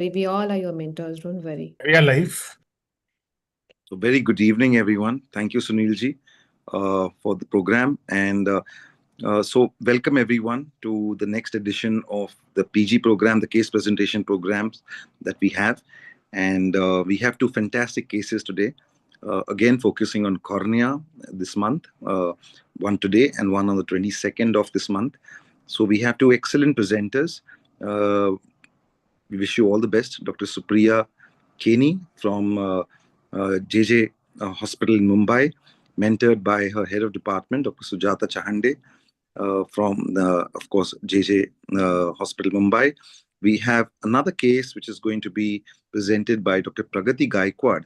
We all are your mentors, don't worry. We are live. So very good evening, everyone. Thank you, Sunilji, for the program. So welcome everyone to the next edition of the PG program, the case presentation programs that we have. And we have two fantastic cases today. Again, focusing on cornea this month, one today and one on the 22nd of this month. So we have two excellent presenters. We wish you all the best. Dr. Supriya Keni from JJ Hospital in Mumbai, mentored by her head of department, Dr. Sujata Chahande, from, of course, JJ Hospital, Mumbai. We have another case which is going to be presented by Dr. Pragati Gaikwad,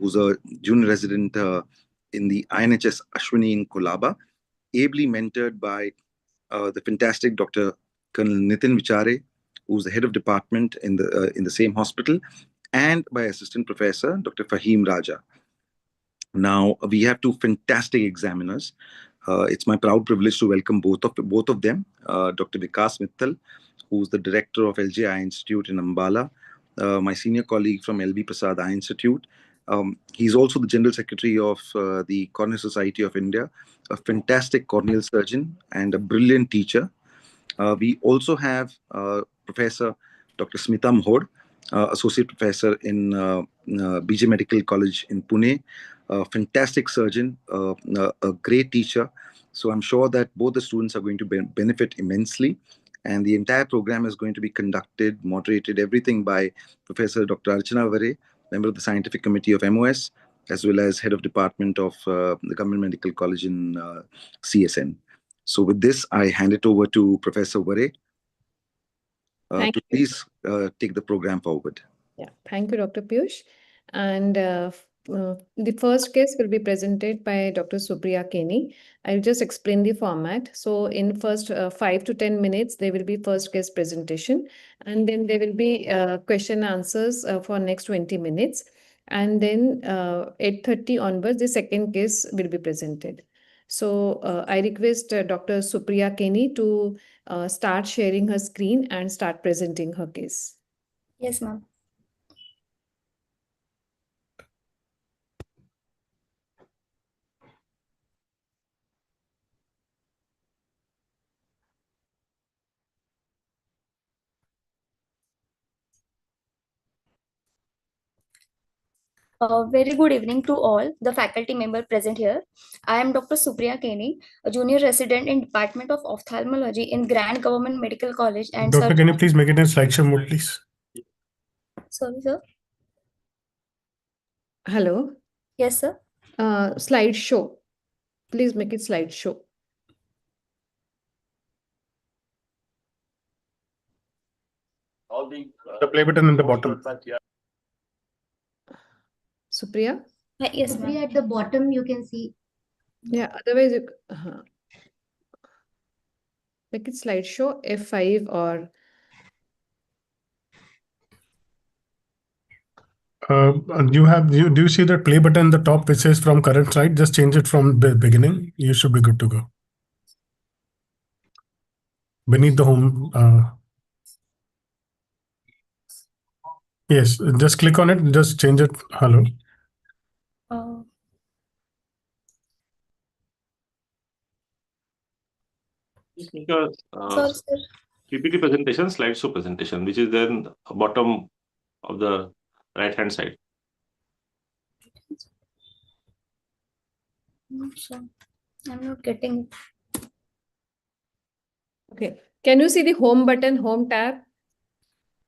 who's a junior resident in the INHS Ashwini in Kolaba, ably mentored by the fantastic Dr. Colonel Nitin Vichare, who's the head of department in the same hospital, and by Assistant Professor Dr. Fahim Raja. Now, we have two fantastic examiners. It's my proud privilege to welcome both of them. Dr. Vikas Mittal, who's the director of LJI Institute in Ambala, my senior colleague from LB Prasad Eye Institute. He's also the General Secretary of the Cornea Society of India, a fantastic corneal surgeon and a brilliant teacher. We also have Professor Dr. Smita Mohod, Associate Professor in BJ Medical College in Pune, a fantastic surgeon, a great teacher. So I'm sure that both the students are going to benefit immensely. And the entire program is going to be conducted, moderated, everything by Professor Dr. Archana Vare, member of the Scientific Committee of MOS, as well as Head of Department of the Government Medical College in CSN. So with this, I hand it over to Professor Vare to please take the program forward. Yeah, thank you, Dr. Piyush. And the first case will be presented by Dr. Supriya Keni. I'll just explain the format. So in first 5 to 10 minutes, there will be first case presentation, and then there will be question answers for next 20 minutes. And then 8:30 onwards, the second case will be presented. So I request Dr. Supriya Keni to start sharing her screen and start presenting her case. Yes, ma'am. Very good evening to all the faculty member present here. I am Dr. Supriya Keni, a junior resident in Department of Ophthalmology in Grand Government Medical College. And Doctor, can you please make it in slideshow mode, please? Sorry, sir. Hello. Yes, sir. Slideshow. Please make it slideshow. All the play button in the bottom. Supriya? Yes, ma'am. At the bottom, you can see. Yeah, otherwise, you, make it slideshow F5 or. Do you see the play button in the top which says from current slide? Just change it from the beginning. You should be good to go. Beneath the home. Yes, just click on it. Just change it. Hello. Sorry, sir. PPT presentation, slideshow presentation, which is then bottom of the right-hand side. I'm not getting it. Okay. Can you see the home button, home tab?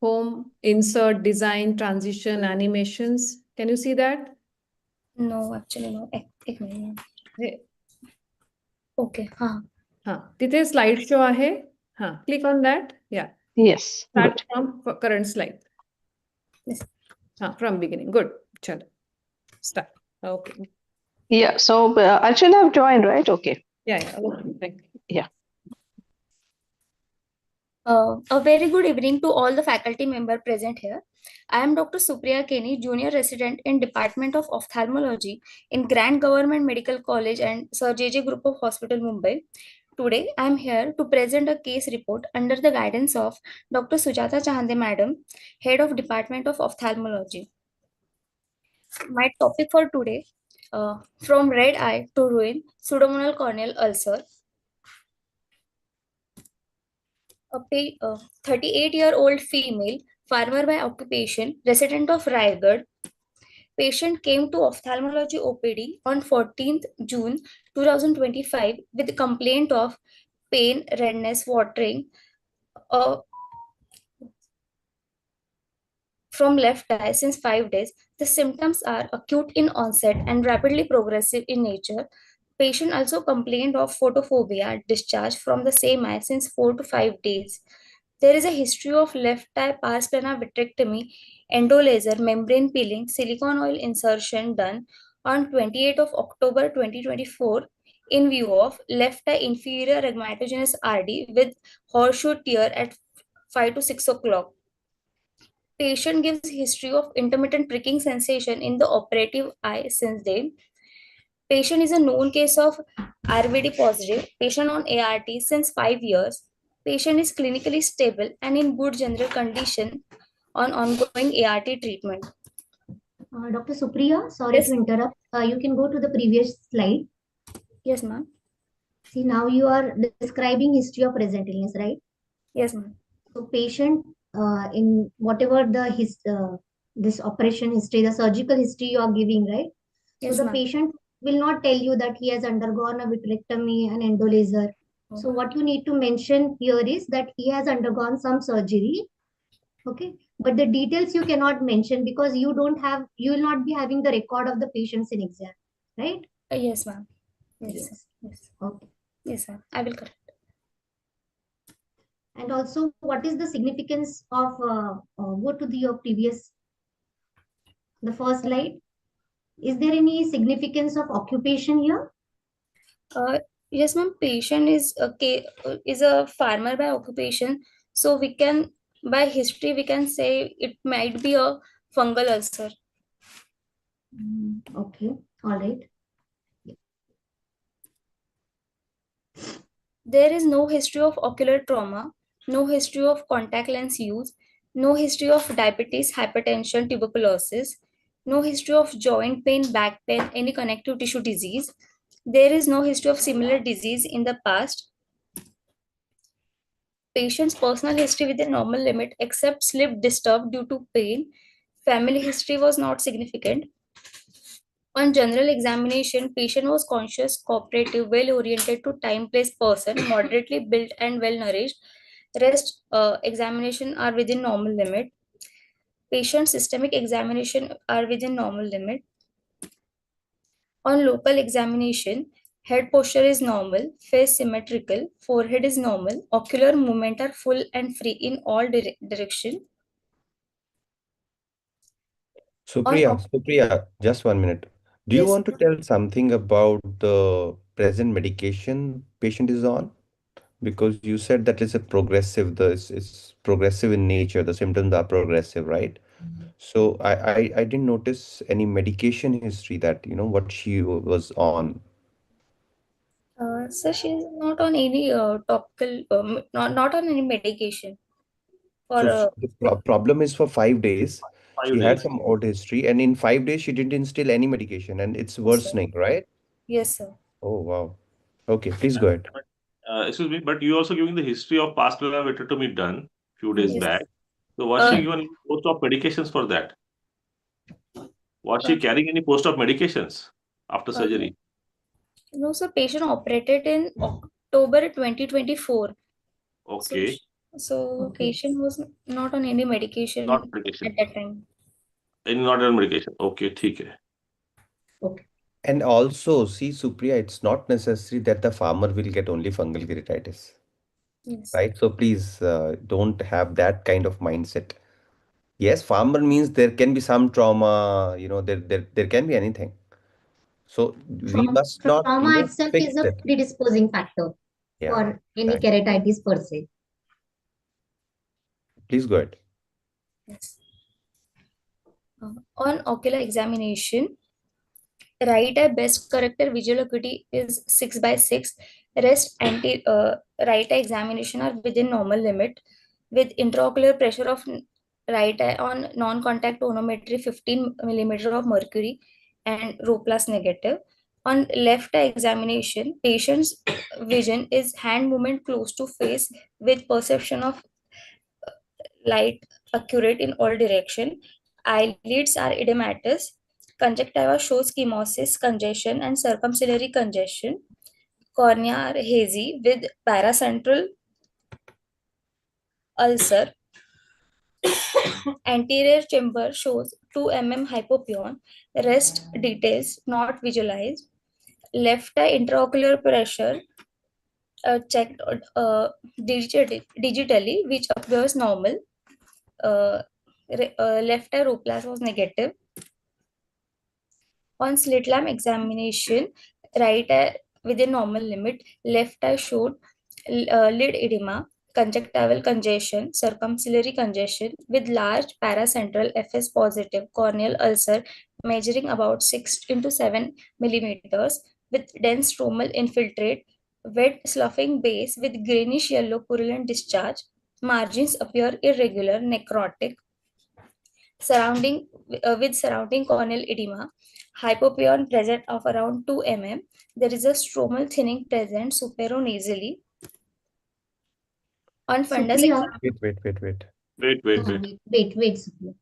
Home, insert, design, transition, animations. Can you see that? No, actually, no. एक minute. Hey. Okay. तिथे slideshow आहे. Click on that. Yeah. Yes. Start from current slide. Yes. From beginning. Good. Chalo. Start. Okay. Yeah. So Archana have joined, right? Okay. Yeah. Okay. Thank you. Yeah. A very good evening to all the faculty member present here. I am Dr. Supriya Keni, junior resident in Department of Ophthalmology in Grand Government Medical College and Sir JJ Group of Hospital, Mumbai. today I am here to present a case report under the guidance of Dr. Sujata Chahande Madam, Head of Department of Ophthalmology. My topic for today, from red eye to ruin, pseudomonal corneal ulcer. A 38-year-old female, farmer by occupation, resident of Raigad. Patient came to ophthalmology OPD on 14th June 2025 with complaint of pain, redness, watering from left eye since 5 days. The symptoms are acute in onset and rapidly progressive in nature. Patient also complained of photophobia, discharge from the same eye since 4 to 5 days. There is a history of left eye pars plana vitrectomy, endolaser, membrane peeling, silicone oil insertion done on 28th of October 2024 in view of left eye inferior rhegmatogenous RD with horseshoe tear at 5 to 6 o'clock. Patient gives history of intermittent pricking sensation in the operative eye since then. Patient is a known case of RVD positive. Patient on ART since 5 years. Patient is clinically stable and in good general condition on ongoing ART treatment. Dr. Supriya, sorry Yes. to interrupt. You can go to the previous slide. Yes, ma'am. See, now you are describing history of present illness, right? Yes, ma'am. So patient in whatever this operation history, the surgical history you are giving, right? Yes, so the ma'am. patient will not tell you that he has undergone a vitrectomy and endolaser. So what you need to mention here is that he has undergone some surgery. Okay, but the details you cannot mention because you will not be having the record of the patients in exam, right? Yes, ma'am. Yes. Yes. Yes. Okay. Yes, ma'am. I will correct. And also, what is the significance of go to your previous, the first slide? Is there any significance of occupation here? Yes, ma'am. Patient is a farmer by occupation, so we can by history we can say it might be a fungal ulcer. Okay, all right. There is no history of ocular trauma, no history of contact lens use, no history of diabetes, hypertension, tuberculosis, no history of joint pain, back pain, any connective tissue disease. There is no history of similar disease in the past. Patient's personal history within normal limit except sleep disturbed due to pain. Family history was not significant. On general examination, patient was conscious, cooperative, well-oriented to time-place person, moderately built and well-nourished. Rest examination are within normal limit. Patient systemic examination are within normal limit. On local examination, head posture is normal, face symmetrical, forehead is normal, ocular movement are full and free in all direction. Supriya, just 1 minute. Do you Yes. want to tell something about the present medication patient is on? Because you said that it's a progressive, it's progressive in nature, the symptoms are progressive, right? So I didn't notice any medication history that, what she was on. So she's not on any topical, not on any medication. For So the problem is for 5 days, 5 she had days. some odd history, and in 5 days, she didn't instill any medication, and it's worsening, right? yes, sir. Oh, wow. Okay, please go ahead. Excuse me, but you also giving the history of past pleural vitrectomy done few days Yes. back. So was she given post-op medications for that? Was she carrying any post-op medications after surgery? No, so patient operated in October 2024. Okay, So Okay. patient was not on any medication not at medication. that time. Not on medication. Okay, ठीक है. Okay. And also, see, Supriya, it's not necessary that the farmer will get only fungal keratitis, Yes. right? So please don't have that kind of mindset. Yes, farmer means there can be some trauma, there can be anything. So we must not, Trauma itself fix is a it. predisposing factor Yeah, for any right. keratitis per se. Please go ahead. Yes. On ocular examination, right eye best corrected visual acuity is 6/6. Rest right eye examination are within normal limit, with intraocular pressure of right eye on non-contact tonometry 15 millimeter of mercury and Rho plus negative. On left eye examination, patient's vision is hand movement close to face with perception of light accurate in all direction. Eyelids are edematous. Conjunctiva shows chemosis, congestion, and circumciliary congestion. Cornea are hazy with paracentral ulcer. Anterior chamber shows 2 mm hypopyon. Rest details not visualized. Left eye intraocular pressure checked digitally, which appears normal. Left eye Roplas was negative. On slit lamp examination, right eye within normal limit, left eye showed lid edema, conjunctival congestion, circumciliary congestion with large paracentral FS positive corneal ulcer measuring about 6 into 7 millimeters with dense stromal infiltrate, wet sloughing base with greenish yellow purulent discharge. Margins appear irregular, necrotic, surrounding with surrounding corneal edema, hypopyon present of around 2 mm. There is a stromal thinning present superonasally. On fundus Supriya, Wait. Wait. Supriya.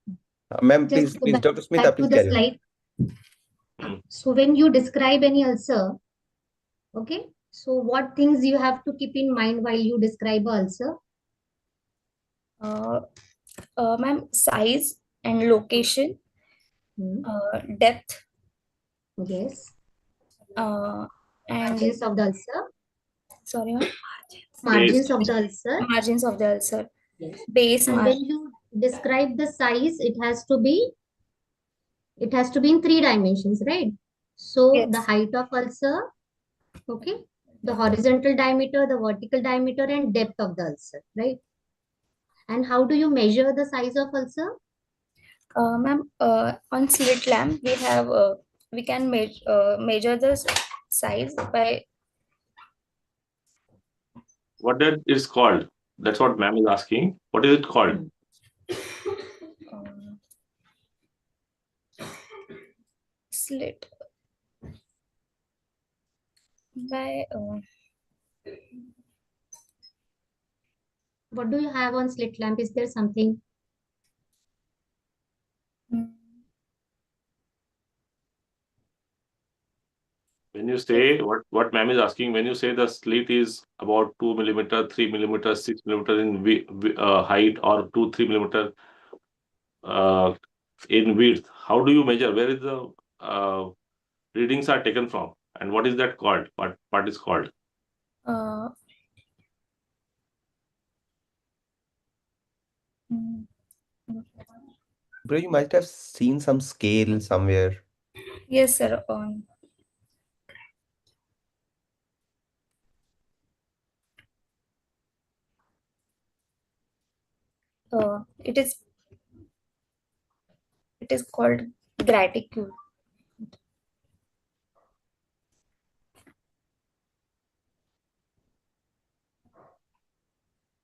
Ma'am, Just please, go Dr. Smith, back to please the carry on. slide. So when you describe any ulcer, okay, so what things you have to keep in mind while you describe a ulcer? Ma'am, size and location, Hmm. depth, Yes. and Margins of the ulcer. sorry, ma'am, Margins of the ulcer. margins of the ulcer, Yes. base And margin. when you describe the size, it has to be in 3 dimensions, right? So the Yes. height of ulcer, okay, the horizontal diameter, the vertical diameter, and depth of the ulcer, right? And how do you measure the size of ulcer? Ma'am, on slit lamp we can measure the size by What that is called? That's what ma'am is asking. What is it called? slit by What do you have on slit lamp? Is there something? When you say what ma'am is asking, when you say the slit is about 2 millimeter, 3 millimeter, 6 millimeter in height or 2-3 millimeter in width, how do you measure? Where is the readings are taken from, and what is that called? What is called? Bro, you might have seen some scale somewhere. yes, sir. It is called gratitude.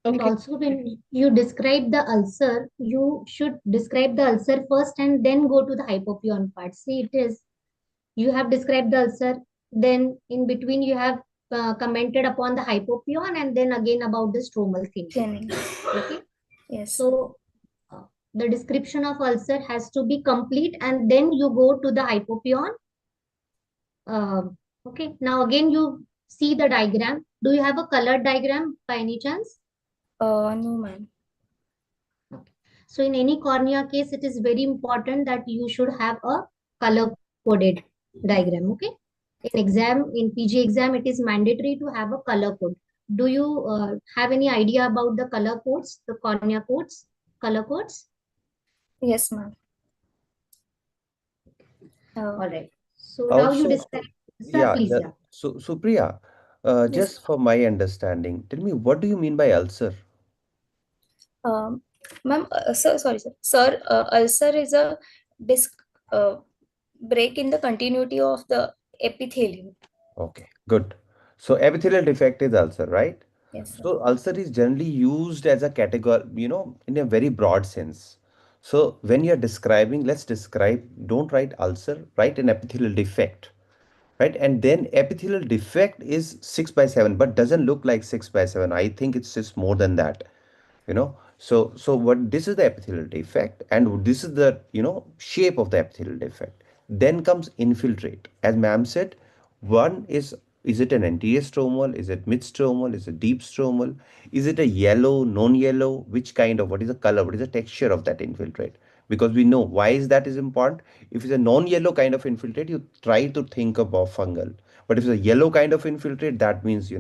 And also when you describe the ulcer, you should describe the ulcer first and then go to the hypopyon part. See, you have described the ulcer, then in between you have commented upon the hypopyon and then again about the stromal thinning. Okay. Yes. So the description of ulcer has to be complete and then you go to the hypopyon. Okay. Now again you see the diagram. Do you have a colored diagram by any chance? No, ma'am. Okay. So in any cornea case, it is very important that you should have a color-coded diagram. Okay. In PG exam, it is mandatory to have a color code. Do you have any idea about the color codes, the cornea codes, color codes? Yes, ma'am. All right. So now you describe. Sir, please. Yeah. So Supriya, Yes. just for my understanding, tell me, what do you mean by ulcer? Ma'am, sorry, sir. Sir, ulcer is a disc break in the continuity of the epithelium. Okay, good. So epithelial defect is ulcer, right? Yes, sir. So ulcer is generally used as a category, in a very broad sense. So when you're describing, let's describe, don't write ulcer, write an epithelial defect, right? And then epithelial defect is 6 by 7, but doesn't look like 6 by 7. I think it's just more than that, so what, this is the epithelial defect, and this is the, shape of the epithelial defect. Then comes infiltrate. As ma'am said, one is it an anterior stromal, is it mid stromal, is it deep stromal, is it a yellow, non-yellow, which kind of, what is the color, what is the texture of that infiltrate? Because we know why is that is important. If it's a non-yellow kind of infiltrate, you try to think about fungal. But if it's a yellow kind of infiltrate, that means,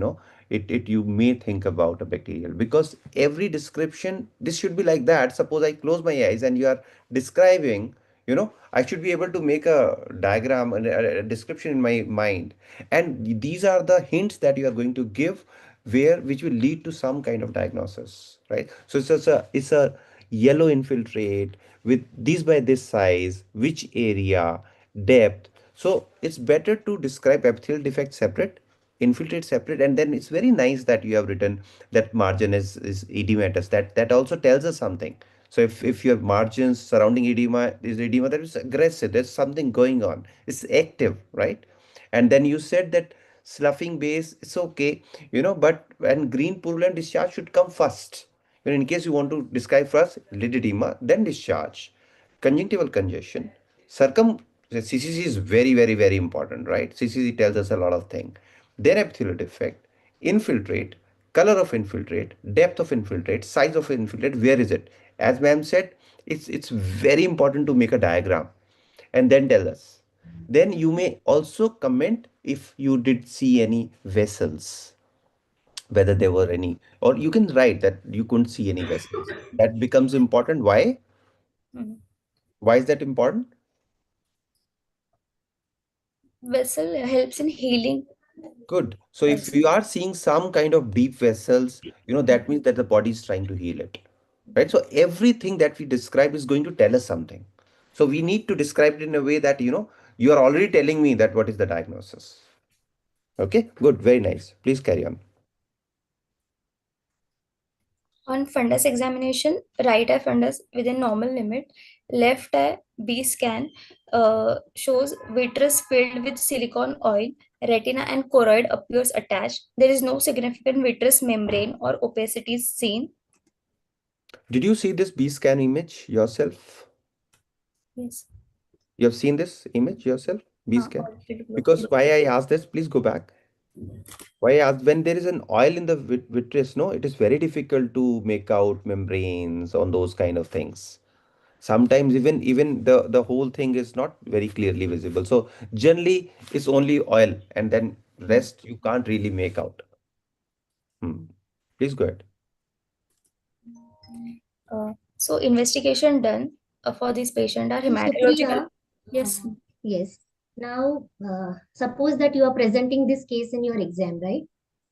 it you may think about a bacterial, because every description, this should be like that. Suppose I close my eyes and you are describing, I should be able to make a diagram and a description in my mind, and these are the hints that you are going to give, which will lead to some kind of diagnosis, right? So it's a yellow infiltrate with this by this size, which area, depth. So it's better to describe epithelial defect separate, infiltrate separate, and then it's very nice that you have written that margin is edematous. That also tells us something. So if your margins surrounding edema is edema, that is aggressive, there's something going on, it's active, right? And then you said that sloughing base, it's okay, but when green purulent discharge should come first. In case you want to describe first lid edema, then discharge. Conjunctival congestion, circum the CCC is very, very, very important, right? CCC tells us a lot of things. Then epithelial defect, infiltrate, color of infiltrate, depth of infiltrate, size of infiltrate, where is it? As ma'am said, it's very important to make a diagram and then tell us. Then you may also comment if you did see any vessels, whether there were any, or you can write that you couldn't see any vessels. That becomes important. Why? Mhm. Why is that important? Vessel helps in healing. Good. So if Also. you are seeing some kind of deep vessels, that means that the body is trying to heal it, right? So everything that we describe is going to tell us something. So we need to describe it in a way that, you are already telling me that what is the diagnosis. Okay, good. Very nice. Please carry on. On fundus examination, right eye fundus within normal limit, left eye B scan shows vitreous filled with silicone oil, retina and choroid appears attached. There is no significant vitreous membrane or opacity seen. Did you see this B scan image yourself? Yes. You have seen this image yourself, B scan? Already Because looked. why I asked this, please go back. Why I asked, when there is an oil in the vitreous, no, it is very difficult to make out membranes on those kind of things. Sometimes even the whole thing is not very clearly visible. So generally it's only oil, and then rest you can't really make out. Please go ahead. So investigation done for this patient are So hematological. Supriya, Yes. yes. Now, suppose that you are presenting this case in your exam, right?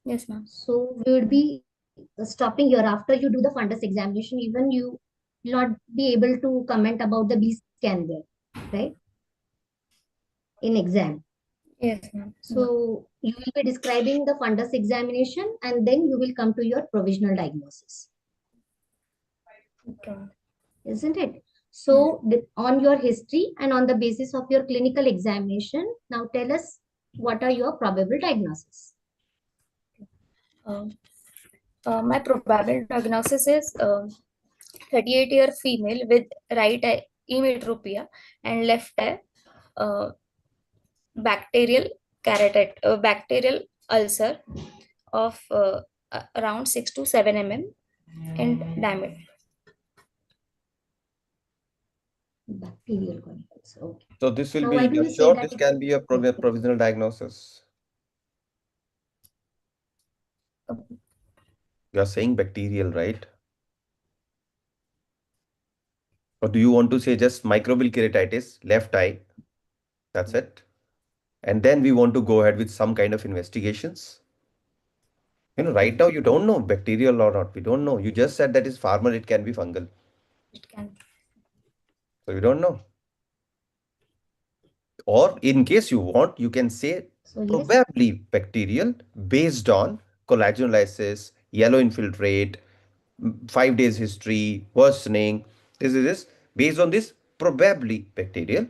Yes, ma'am. So we would be stopping here after you do the fundus examination. Even you will not be able to comment about the B scan there, right? In exam. Yes, ma'am. So you will be describing the fundus examination and then you will come to your provisional diagnosis, Okay. isn't it? So on your history and on the basis of your clinical examination, now tell us what are your probable diagnosis. Um, my probable diagnosis is 38-year female with right eye emetropia and left eye uh, bacterial bacterial ulcer of around 6 to 7 in diameter. Bacterial controls. Okay. So this will Now, be, why do you're you say sure that this it is can be a provisional diagnosis? You're saying bacterial, right? Or do you want to say just microbial keratitis, left eye? That's it. And then we want to go ahead with some kind of investigations. Right now you don't know bacterial or not. We don't know. You just said that is farmer, it can be fungal. It can. So you don't know. Or in case you want, you can say So yes, probably bacterial based on collagenolisis, yellow infiltrate, 5 days history, worsening. This is this based on this probably bacterial,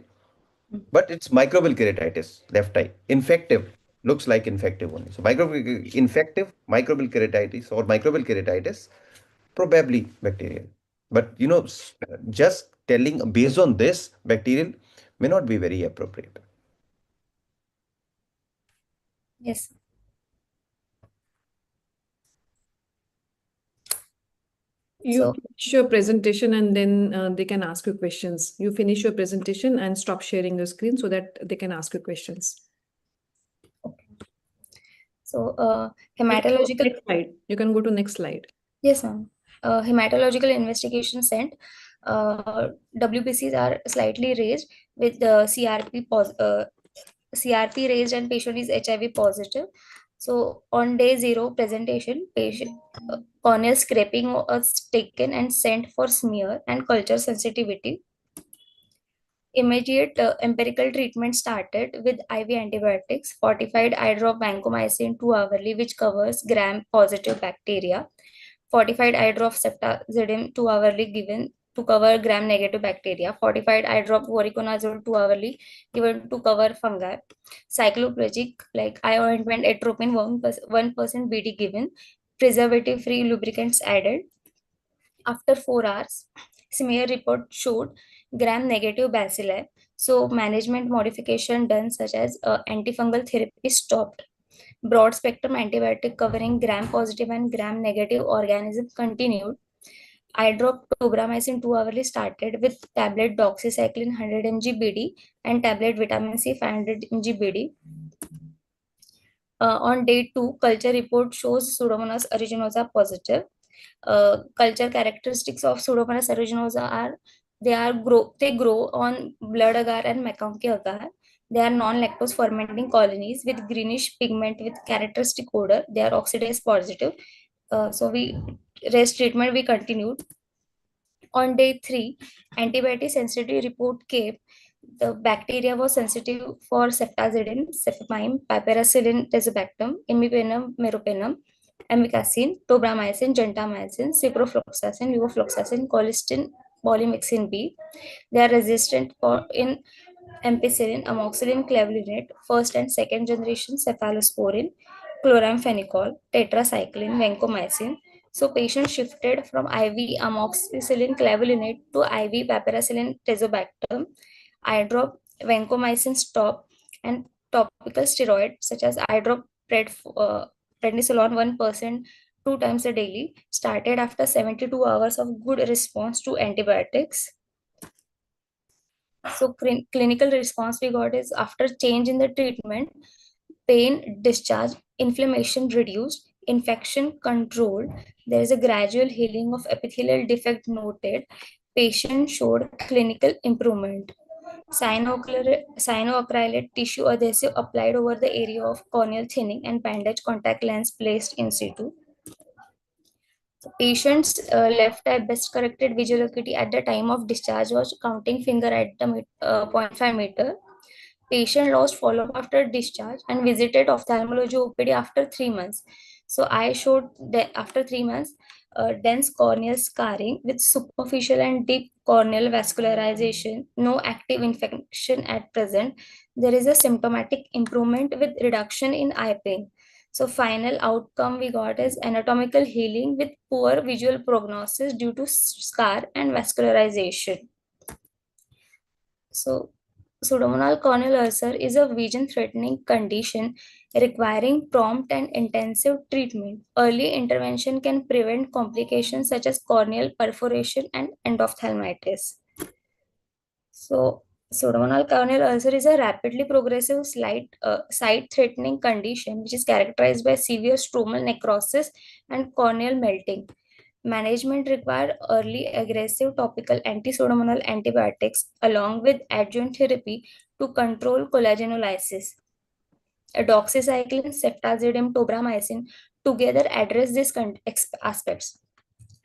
but it's microbial keratitis, left eye. Infective, looks like infective only. So infective microbial keratitis or microbial keratitis, probably bacterial. But just telling based on this bacterial may not be very appropriate. yes. You So finish your presentation and then they can ask you questions. You finish your presentation and stop sharing your screen so that they can ask you questions. so You can go to hematological. next slide. You can go to next slide. Yes, ma'am. Hematological investigation sent. WBCs are slightly raised with the CRP raised and patient is HIV positive. So on day 0 presentation, patient corneal scraping was taken and sent for smear and culture sensitivity. Immediate empirical treatment started with IV antibiotics, fortified eye drop vancomycin 2 hourly, which covers gram-positive bacteria. Fortified eye drop ceftazidime 2 hourly given to cover gram-negative bacteria. Fortified eye drop voriconazole 2 hourly given to cover fungi. Cycloplegic, like eye ointment, atropine 1% BD given. Preservative-free lubricants added. After 4 hours, smear report showed gram-negative bacilli. So management modification done such as antifungal therapy stopped. Broad spectrum antibiotic covering gram-positive and gram-negative organism continued. Eye drop tobramycin 2 hourly started with tablet doxycycline 100 mg BD and tablet vitamin C 500 mg BD. On day 2, culture report shows Pseudomonas aeruginosa positive. Culture characteristics of Pseudomonas aeruginosa are they grow on blood agar and McConkey agar. They are non-lactose fermenting colonies with greenish pigment with characteristic odor. They are oxidase positive. So we rest treatment we continued. On day 3, antibiotic sensitivity report came. The bacteria was sensitive for ceftazidime, cefepime, piperacillin, tazobactam, imipenem, meropenem, amikacin, tobramycin, gentamicin, ciprofloxacin, levofloxacin, colistin, polymyxin B. They are resistant for in ampicillin, amoxicillin, clavulinate, first and second generation cephalosporin, chloramphenicol, tetracycline, vancomycin. So patient shifted from IV amoxicillin clavulinate to IV piperacillin tazobactam, eye drop vancomycin stop, and topical steroid such as eye drop prednisolone 1% 2 times a daily started after 72 hours of good response to antibiotics. So clinical response we got is after change in the treatment, pain, discharge, inflammation reduced, infection controlled. There is a gradual healing of epithelial defect noted. Patient showed clinical improvement. Cyanoacrylate tissue adhesive applied over the area of corneal thinning and bandage contact lens placed in situ. Patient's left eye best corrected visual acuity at the time of discharge was counting finger at the 0.5 meter. Patient lost follow-up after discharge and visited ophthalmology OPD after 3 months. So I showed that after 3 months, dense corneal scarring with superficial and deep corneal vascularization, no active infection at present. There is a symptomatic improvement with reduction in eye pain. So final outcome we got is anatomical healing with poor visual prognosis due to scar and vascularization. So pseudomonal corneal ulcer is a vision-threatening condition requiring prompt and intensive treatment. Early intervention can prevent complications such as corneal perforation and endophthalmitis. So pseudomonal corneal ulcer is a rapidly progressive sight-threatening condition which is characterized by severe stromal necrosis and corneal melting. Management require early aggressive topical anti-pseudomonal antibiotics along with adjuvant therapy to control collagenolisis. Doxycycline, ceftazidime, tobramycin together address these aspects.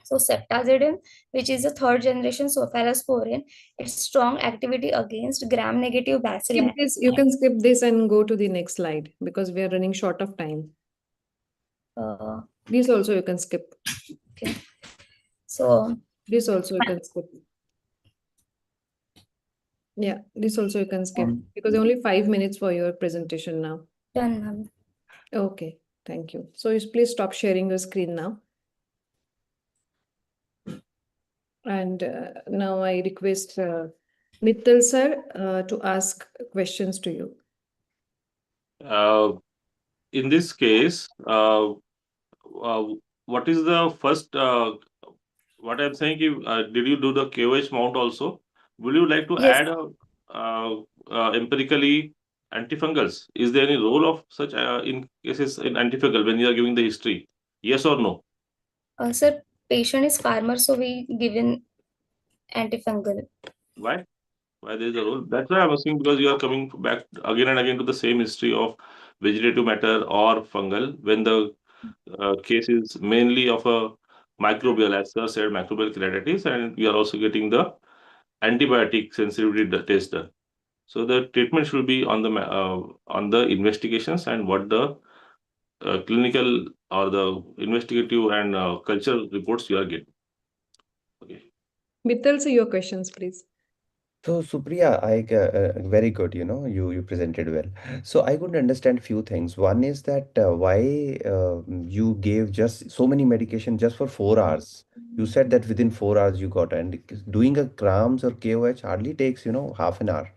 So ceftazidime, which is a third generation cephalosporin, its strong activity against gram-negative bacilli. Skip this. You can skip this and go to the next slide because we are running short of time. This also you can skip. Okay. So This also you can skip. Yeah, this also you can skip because only 5 minutes for your presentation now. done, ma'am. Okay, thank you. So you please stop sharing your screen now. And now I request Mittal sir to ask questions to you. In this case, what is the first? What I'm saying, did you do the KOH mount also? Will you like to Yes. add empirically antifungals? Is there any role of such in cases in antifungal when you are giving the history? Yes or no? Sir, patient is farmer, so we given antifungal. Why? Why there is a role? That's why I'm asking, because you are coming back again and again to the same history of vegetative matter or fungal when the case is mainly of a microbial, as sir said, microbial keratitis, and we are also getting the antibiotic sensitivity test done. So the treatment should be on the investigations and what the clinical or the investigative and cultural reports you are getting. Okay. Mittal sir, your questions, please. So Supriya, very good. You presented well. So I couldn't understand few things. One is that why you gave just so many medication just for 4 hours. You said that within 4 hours you got, and doing a CRAMS or KOH hardly takes half an hour.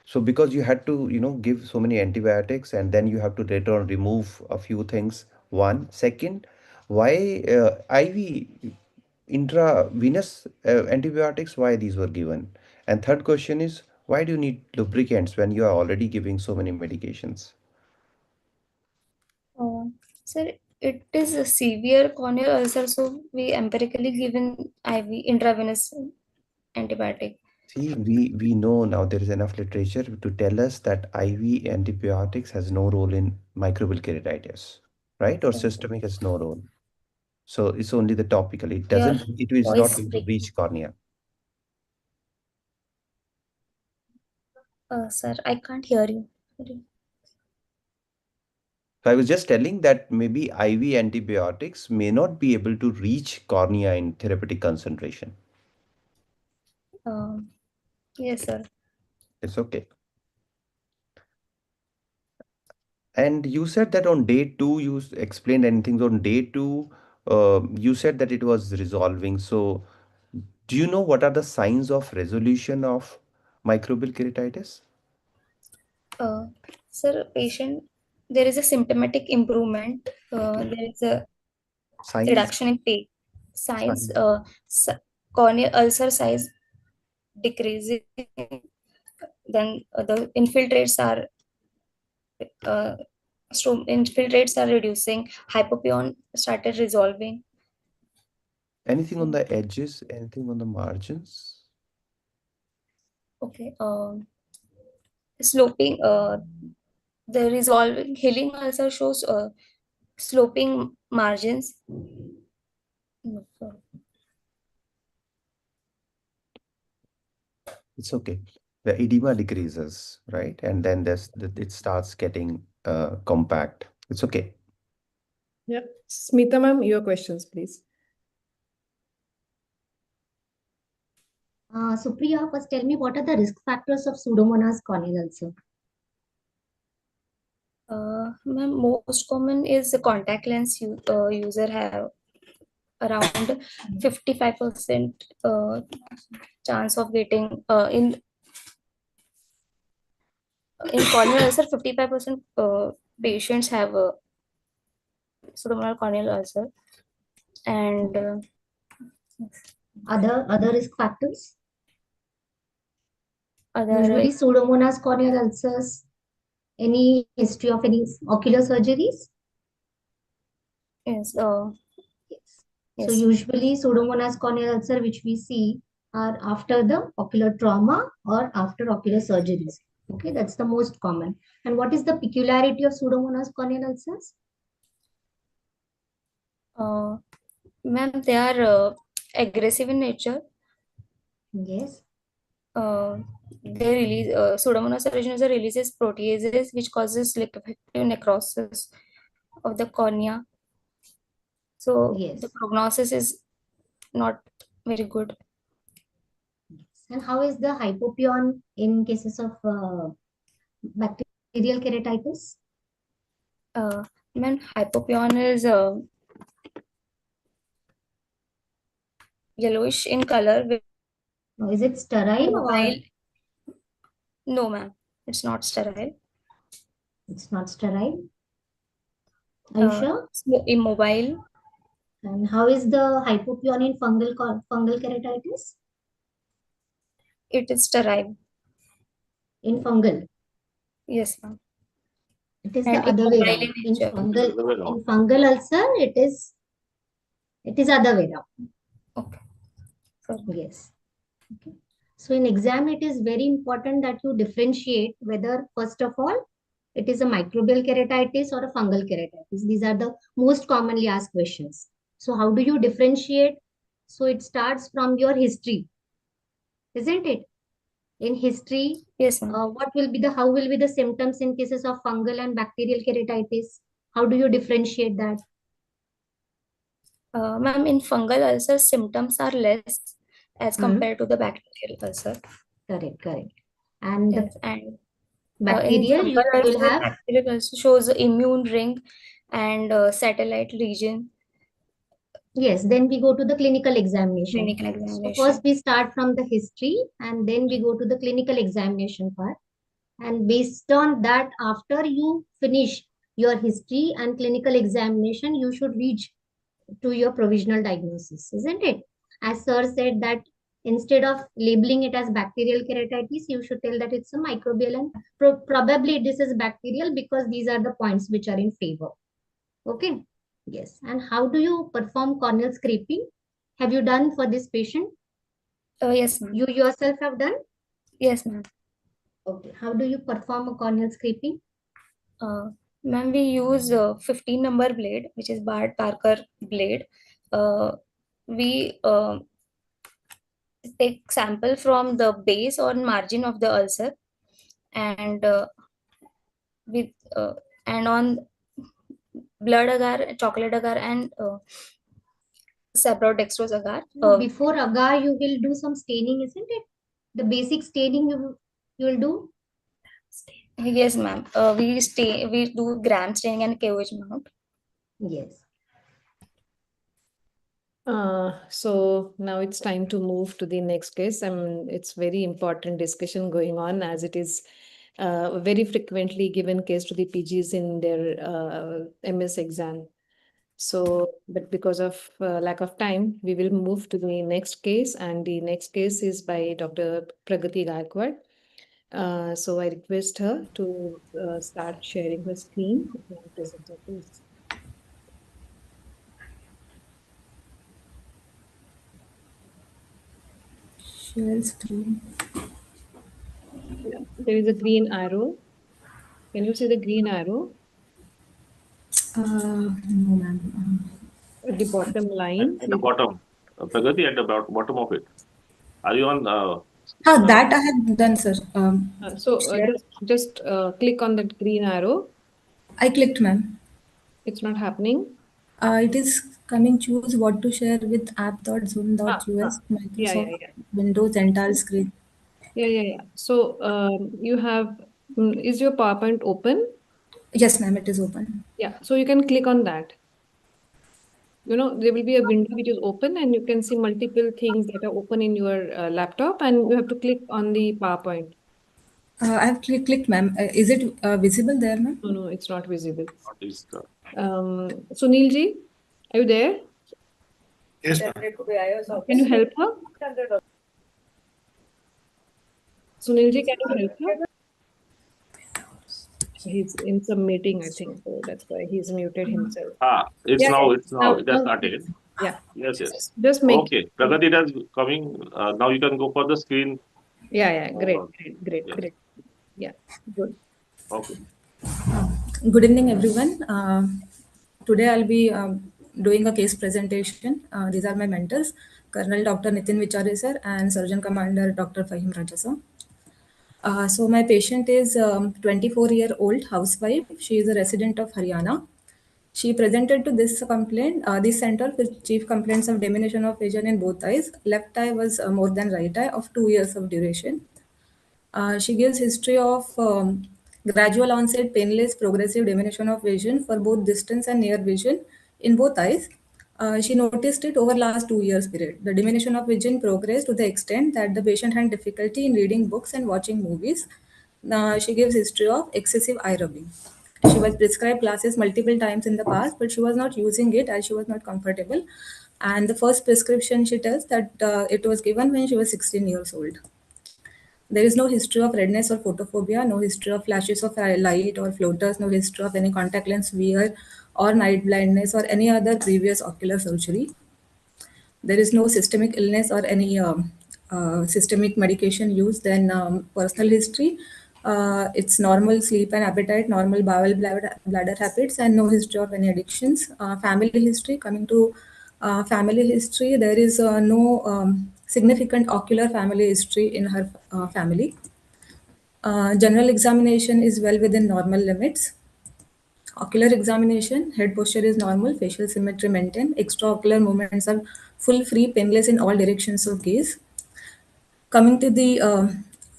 So because you had to give so many antibiotics, and then you have to later on remove a few things. One, second, why IV intravenous antibiotics, why these were given? And third question is, why do you need lubricants when you are already giving so many medications? Sir, it is a severe corneal ulcer, so we empirically given IV intravenous antibiotic. See, we know now there is enough literature to tell us that IV antibiotics has no role in microbial keratitis, right? Or systemic has no role. So it's only the topical. It Your doesn't, it is not voice going to break. reach cornea. Sir, I can't hear you. Sorry. So I was just telling that maybe IV antibiotics may not be able to reach cornea in therapeutic concentration. Yes, sir. It's okay. And you said that on day 2, you explained anything on day 2, you said that it was resolving. So do you know what are the signs of resolution of microbial keratitis? Sir, patient, there is a symptomatic improvement. There is a Signs? reduction in pain. Signs, Signs. corneal ulcer size decreasing. Then the infiltrates are reducing. Hypopion started resolving. Anything on the edges? Anything on the margins? Okay. Sloping. The resolving healing also shows sloping margins. No, sorry. It's okay. The edema decreases, right? And then it starts getting compact. It's okay. Yeah. Smita ma'am, your questions, please. Supriya, first tell me what are the risk factors of Pseudomonas corneal ulcer? Ma'am, most common is the contact lens user have around 55% chance of getting in corneal ulcer. 55% patients have pseudomonal corneal ulcer, and Other risk factors? other Usually Pseudomonas corneal ulcers, any history of any ocular surgeries? yes. Yes. So Yes. usually Pseudomonas corneal ulcer which we see are after the ocular trauma or after ocular surgeries. Okay, that's the most common. And what is the peculiarity of Pseudomonas corneal ulcers? Ma'am, they are aggressive in nature. Yes. They release Pseudomonas aeruginosa releases proteases which causes liquefactive necrosis of the cornea. So Yes. the prognosis is not very good. And how is the hypopion in cases of bacterial keratitis? Ma'am, hypopion is yellowish in color with Is it sterile or mobile. No, ma'am, it's not sterile. it's not sterile? Are you sure? It's immobile. And how is the hypopion in fungal keratitis? It is sterile. In fungal, Yes, ma'am. it is And the other way immobile around. in nature. In fungal ulcer, it is other way around. Okay. Sorry. Yes. Okay. So in exam, it is very important that you differentiate whether, first of all, it is a microbial keratitis or a fungal keratitis. These are the most commonly asked questions. So how do you differentiate? So it starts from your history, isn't it? In history, Yes, ma'am. how will be the symptoms in cases of fungal and bacterial keratitis? How do you differentiate that? Ma'am, in fungal ulcer, symptoms are less as compared to the bacterial ulcer. Correct. And the Yes, and in bacterial, you fungal will ulcer, have bacterial ulcer shows immune ring and satellite region. yes. Then we go to the clinical examination. Clinical So examination. first we start from the history, and then we go to the clinical examination part. And based on that, after you finish your history and clinical examination, you should reach to your provisional diagnosis, isn't it? As sir said that instead of labeling it as bacterial keratitis, you should tell that it's a microbial, and probably this is bacterial because these are the points which are in favor. Okay. Yes. And how do you perform corneal scraping? Have you done for this patient? Yes, ma'am. You yourself have done? Yes, ma'am. Okay. How do you perform a corneal scraping? Ma'am, we use 15 number blade, which is Bart Parker blade. We take sample from the base or margin of the ulcer, and with and on blood agar, chocolate agar, and sabrodextrose agar. No, before agar, you will do some staining, isn't it? The basic staining you will do. Yes, ma'am. We do gram staining and KOH mount. Yes. So now it's time to move to the next case. It's very important discussion going on, as it is very frequently given case to the PGs in their MS exam. So, but because of lack of time, we will move to the next case, and the next case is by Dr. Pragati Gaikwad. So I request her to start sharing her screen and present her case. Share screen. Yeah, there is a green arrow. Can you see the green arrow? No, ma'am. At the bottom line. At the bottom. Pragati, at the bottom of it. Are you on? That I have done, sir. Just click on that green arrow. I clicked, ma'am. It's not happening. It is coming. Choose what to share with app.zoom.us, Microsoft Windows entire screen. Yeah. So you have, is your PowerPoint open? Yes, ma'am, it is open. Yeah, so you can click on that. There will be a window which is open, and you can see multiple things that are open in your laptop, and you have to click on the PowerPoint. I have clicked, ma'am. Is it visible there, ma'am? No, it's not visible. Sunilji, are you there? Yes. Can you help her? Sunilji, can you help her? He's in some meeting, I think, so that's why he's muted himself. It's now it has started. Yeah. Yes. Just make. Okay, Pragati, it is coming. Now you can go for the screen. Yeah. Great. Yeah, good. Okay. Good evening, everyone. Today I'll be doing a case presentation. These are my mentors, Colonel Dr. Nitin Vichare sir and Surgeon Commander Dr. Fahim Raja sir. So my patient is 24-year-old housewife. She is a resident of Haryana. She presented to this center with chief complaints of diminution of vision in both eyes. Left eye was more than right eye of 2 years of duration. She gives history of gradual onset, painless, progressive diminution of vision for both distance and near vision in both eyes. She noticed it over last 2 years period. The diminution of vision progressed to the extent that the patient had difficulty in reading books and watching movies. She gives history of excessive eye rubbing. She was prescribed glasses multiple times in the past, but she was not using it as she was not comfortable. And the first prescription she tells that it was given when she was 16 years old. There is no history of redness or photophobia, no history of flashes of light or floaters, no history of any contact lens wear or night blindness or any other previous ocular surgery. There is no systemic illness or any systemic medication used. Then personal history, it's normal sleep and appetite, normal bowel bladder habits, and no history of any addictions. Family history, coming to family history, there is no significant ocular family history in her family. General examination is well within normal limits. Ocular examination, head posture is normal, facial symmetry maintained, extraocular movements are full, free, painless in all directions of gaze. Coming to the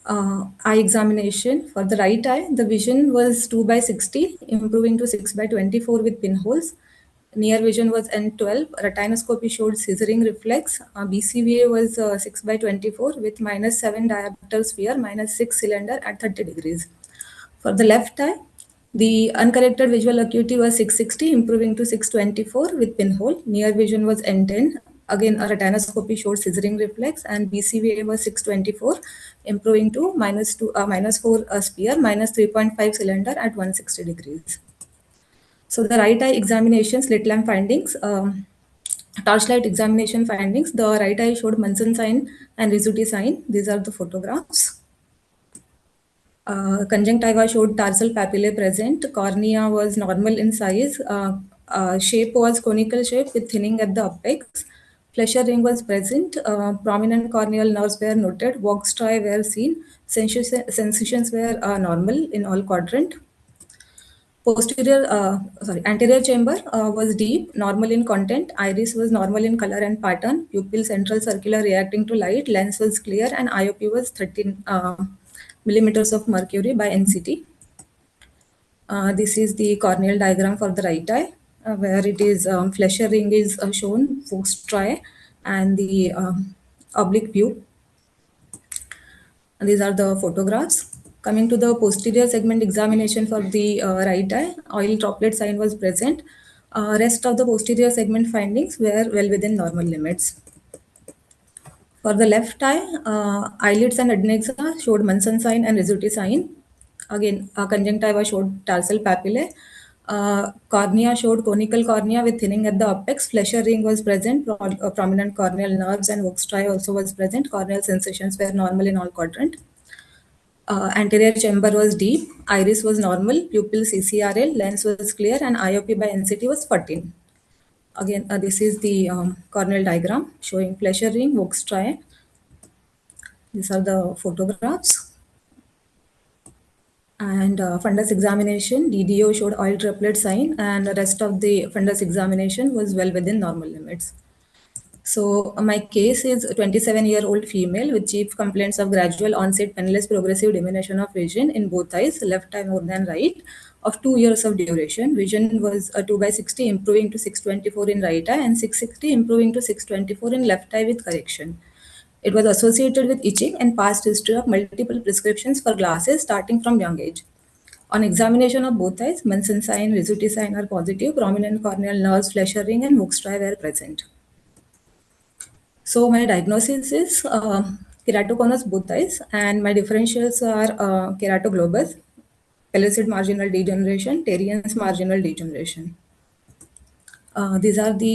eye examination, for the right eye, the vision was 2/60, improving to 6/24 with pinholes. Near vision was N12. Retinoscopy showed scissoring reflex. BCVA was 6/24 with -7 diopter sphere, -6 cylinder at 30 degrees. For the left eye, the uncorrected visual acuity was 660, improving to 624 with pinhole. Near vision was N10. Again, a retinoscopy showed scissoring reflex, and BCVA was 624, improving to -4 sphere, -3.5 cylinder at 160 degrees. So the right eye examination, slit lamp findings, torchlight examination findings. The right eye showed Munson sign and Rizzuti sign. These are the photographs. Conjunctiva showed tarsal papillae present. Cornea was normal in size. Shape was conical shape with thinning at the apex. Flesher ring was present. Prominent corneal nerves were noted. Walk striae were seen. Sensations were normal in all quadrant. Anterior chamber was deep, normal in content. Iris was normal in color and pattern. Pupil central circular reacting to light. Lens was clear and IOP was 13 millimeters of mercury by NCT. This is the corneal diagram for the right eye, where it is Flesher ring is shown, Fuchs striae, and the oblique pupil. These are the photographs. Coming to the posterior segment examination for the right eye, oil droplet sign was present. Rest of the posterior segment findings were well within normal limits. For the left eye, eyelids and adnexa showed Munson sign and Rizzuti sign. Again, conjunctiva showed tarsal papillae. Cornea showed conical cornea with thinning at the apex. Flesher ring was present. Prominent corneal nerves and Vox striae also was present. Corneal sensations were normal in all quadrant. Anterior chamber was deep. Iris was normal. Pupil CCRL. Lens was clear, and IOP by NCT was 14. Again, this is the corneal diagram showing Flesher ring, Vox striae. These are the photographs. And fundus examination, DDO showed oil droplet sign, and the rest of the fundus examination was well within normal limits. So my case is a 27-year-old female with chief complaints of gradual onset painless progressive diminution of vision in both eyes, left eye more than right, of 2 years of duration. Vision was 2/60, improving to 624 in right eye, and 660, improving to 624 in left eye with correction. It was associated with itching and past history of multiple prescriptions for glasses starting from young age. On examination of both eyes, Munson sign, Rizzuti sign are positive. Prominent corneal nerves, Flesher ring, and Vox striae were present. So my diagnosis is keratoconus both eyes, and my differentials are keratoglobus, pellucid marginal degeneration, Terrien's marginal degeneration. These are the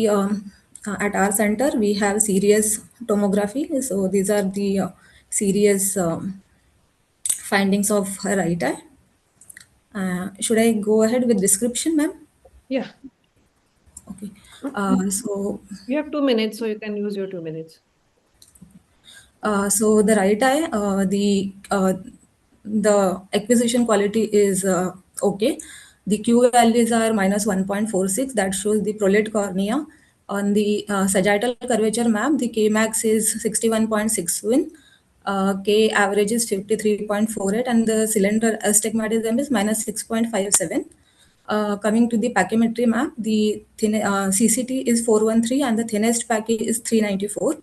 at our center we have serious tomography. So these are the serious findings of her right eye. Should I go ahead with description, ma'am? Yeah. Okay. So You have 2 minutes, so you can use your 2 minutes. So the right eye, the acquisition quality is okay. The Q values are minus 1.46. That shows the prolate cornea. On the sagittal curvature map, the K max is 61.61. K average is 53.48, and the cylinder astigmatism is minus 6.57. Coming to the pachymetry map, the CCT is 413 and the thinnest pachy is 394.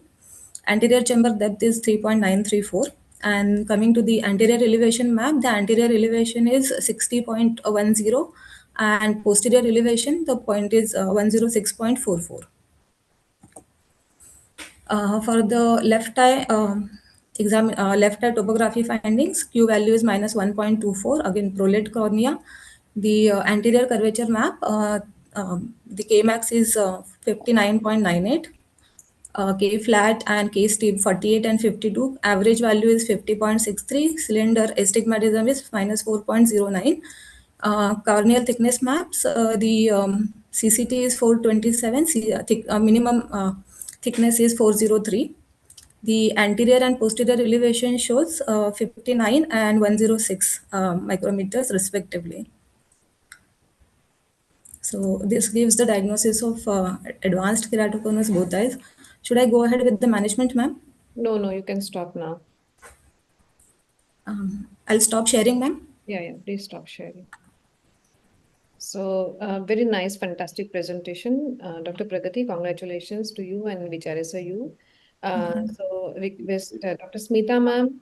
Anterior chamber depth is 3.934. And coming to the anterior elevation map, the anterior elevation is 60.10 and posterior elevation, the point is 106.44. For the left eye left eye topography findings, Q value is minus 1.24, again prolate cornea. The anterior curvature map, the K max is 59.98. K flat and K steep 48 and 52. Average value is 50.63. Cylinder astigmatism is minus 4.09. Corneal thickness maps, the CCT is 427. Minimum thickness is 403. The anterior and posterior elevation shows 59 and 106 micrometers respectively. So this gives the diagnosis of advanced keratoconus both eyes. Should I go ahead with the management, ma'am? No, you can stop now. I'll stop sharing, ma'am. Yeah, please stop sharing. So, very nice, fantastic presentation. Dr. Pragati, congratulations to you and Vicharesa you. So, request Dr. Smita ma'am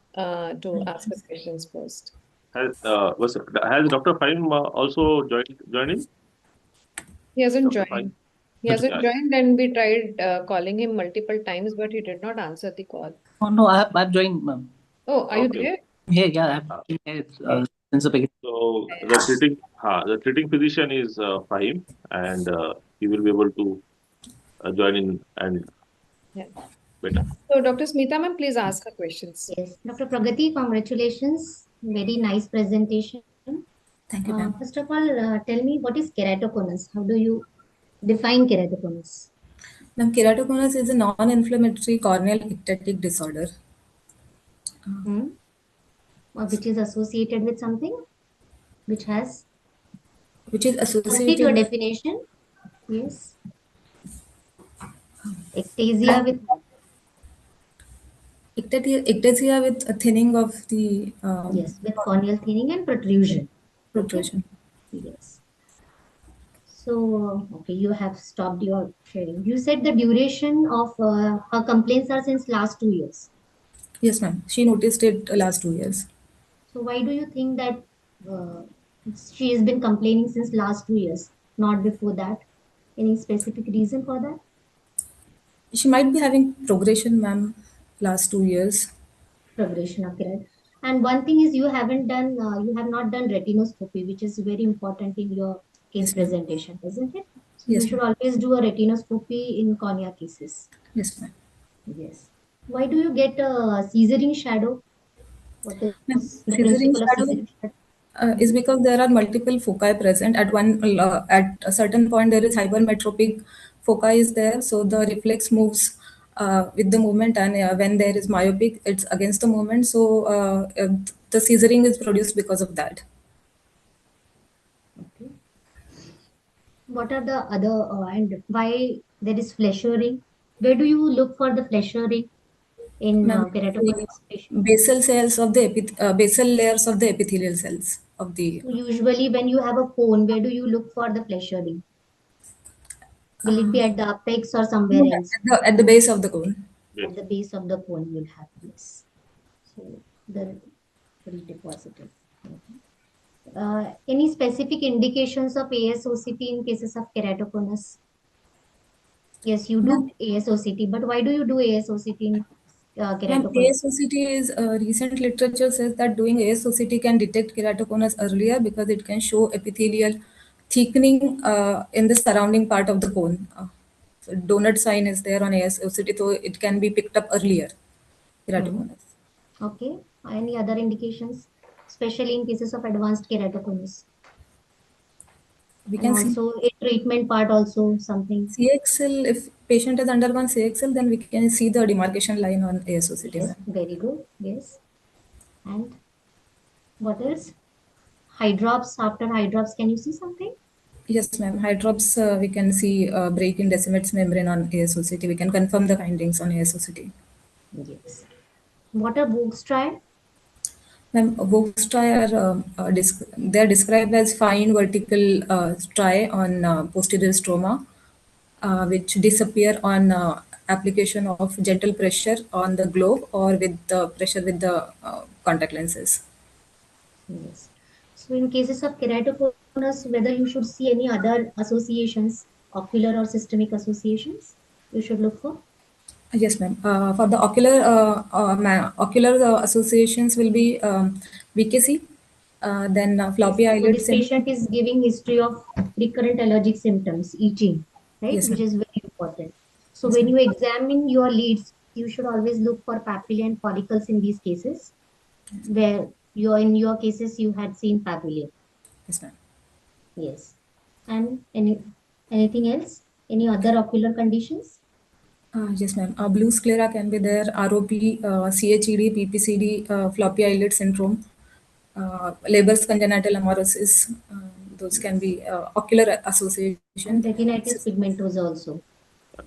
to ask the questions first. Has Dr. Fahim also joined? He hasn't Dr. joined. Fahim? He hasn't Yeah. joined, and we tried calling him multiple times, but he did not answer the call. Oh no, I've joined, ma'am. Oh, are you Okay. there? Here, yeah, I've been here since the beginning. So the treating physician is Fahim, and he will be able to join in and better. So, Dr. Smita ma'am, please ask her questions. Yes, Dr. Pragati, congratulations. Very nice presentation. Thank you, ma'am. First of all, tell me what is keratoconus? How do you define keratoconus? Ma'am, keratoconus is a non-inflammatory corneal ectatic disorder. Which is associated with something? Which is Complete your associated definition? Yes. Ectasia with ectasia with a thinning of the yes, with corneal thinning and protrusion. protrusion. Okay. Yes. So, okay, you have stopped your sharing. You said the duration of her complaints are since last 2 years. Yes, ma'am. She noticed it last 2 years. So, why do you think that she has been complaining since last 2 years, not before that? Any specific reason for that? She might be having progression, ma'am, last 2 years. Progression of keratoconus. And one thing is you have not done retinoscopy, which is very important in your case presentation, isn't it? So Yes, you should always do a retinoscopy in cornea cases. Yes, ma'am. Yes. Why do you get a Caesarean shadow? What is the Caesarean principle of shadow Caesarean shadow? is because there are multiple foci present at a certain point. There is hypermetropic foci is there, so the reflex moves with the movement, and when there is myopic, it's against the movement. So the scissoring is produced because of that. Okay. What are the other and why there is flessuring? Where do you look for the flessuring in keratoconus patient? Basal cells of the basal layers of the epithelial cells of the. So usually when you have a cone, where do you look for the flessuring? Will it be at the apex or somewhere else? At the base of the cone. At the base of the cone will have this. So the will deposit it. Any specific indications of ASOCT in cases of keratoconus? Yes, you do ASOCT, but why do you do ASOCT in keratoconus? ASOCT is recent literature says that doing ASOCT can detect keratoconus earlier because it can show epithelial thickening in the surrounding part of the cone. So donut sign is there on ASOCT, so it can be picked up earlier. Keratoconus. Okay. Any other indications, especially in cases of advanced keratoconus? We And can see also a treatment part also something. CXL. If patient has undergone CXL, then we can see the demarcation line on ASOCT. Yes, very good. Yes. And what else? Hydrops, after hydrops, can you see something? Yes, ma'am. Hydrops, we can see break in Decimet's membrane on ASOCT. We can confirm the findings on ASOCT. Yes. What are Book's trial? Ma'am, Vox striae are they are described as fine vertical striae on posterior stroma, which disappear on application of gentle pressure on the globe or with the pressure with the contact lenses. Yes. So in cases of keratoconus, whether you should see any other associations, ocular or systemic associations, you should look for. Yes, ma'am. For the ocular associations will be VKC, then floppy Yes. So eyelid this syndrome. patient is giving history of recurrent allergic symptoms, itching, right, Yes, which ma'am. is very important. So Yes, when ma'am. you examine your leads, you should always look for papillae and follicles in these cases, where in your cases you had seen papillae. Yes, ma'am. Yes. And anything else? Any other ocular conditions? Yes, ma'am. Blue sclera can be there, ROP, CHED, PPCD, floppy eyelid syndrome, Leber's congenital amaurosis. Those can be ocular association. And retinitis pigmentosa also.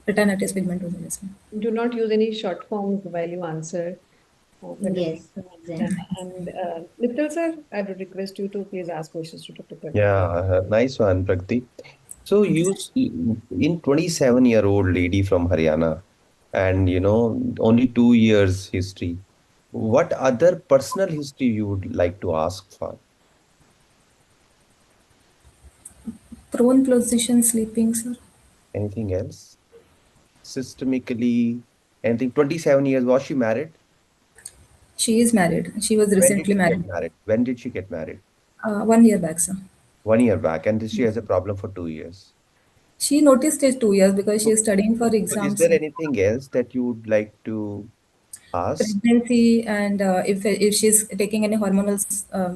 Retinitis pigmentosa, yes, ma'am. Do not use any short forms while you answer. Yes, Yeah. exactly. And Mittal sir, I would request you to please ask questions to Dr. Pradeep. Yeah, nice one, Prakti. So you see, in 27-year-old lady from Haryana, and only 2 years history. What other personal history you would like to ask for? Prone position sleeping, sir. Anything else? Systemically, anything? 27 years. Was she married? She is married. She was When did recently she get married. married? When did she get married? 1 year back, sir. 1 year back, and she has a problem for 2 years. She noticed it 2 years because she So, is studying for so is exams. there anything else that you would like to ask? Pregnancy and if she's taking any hormonal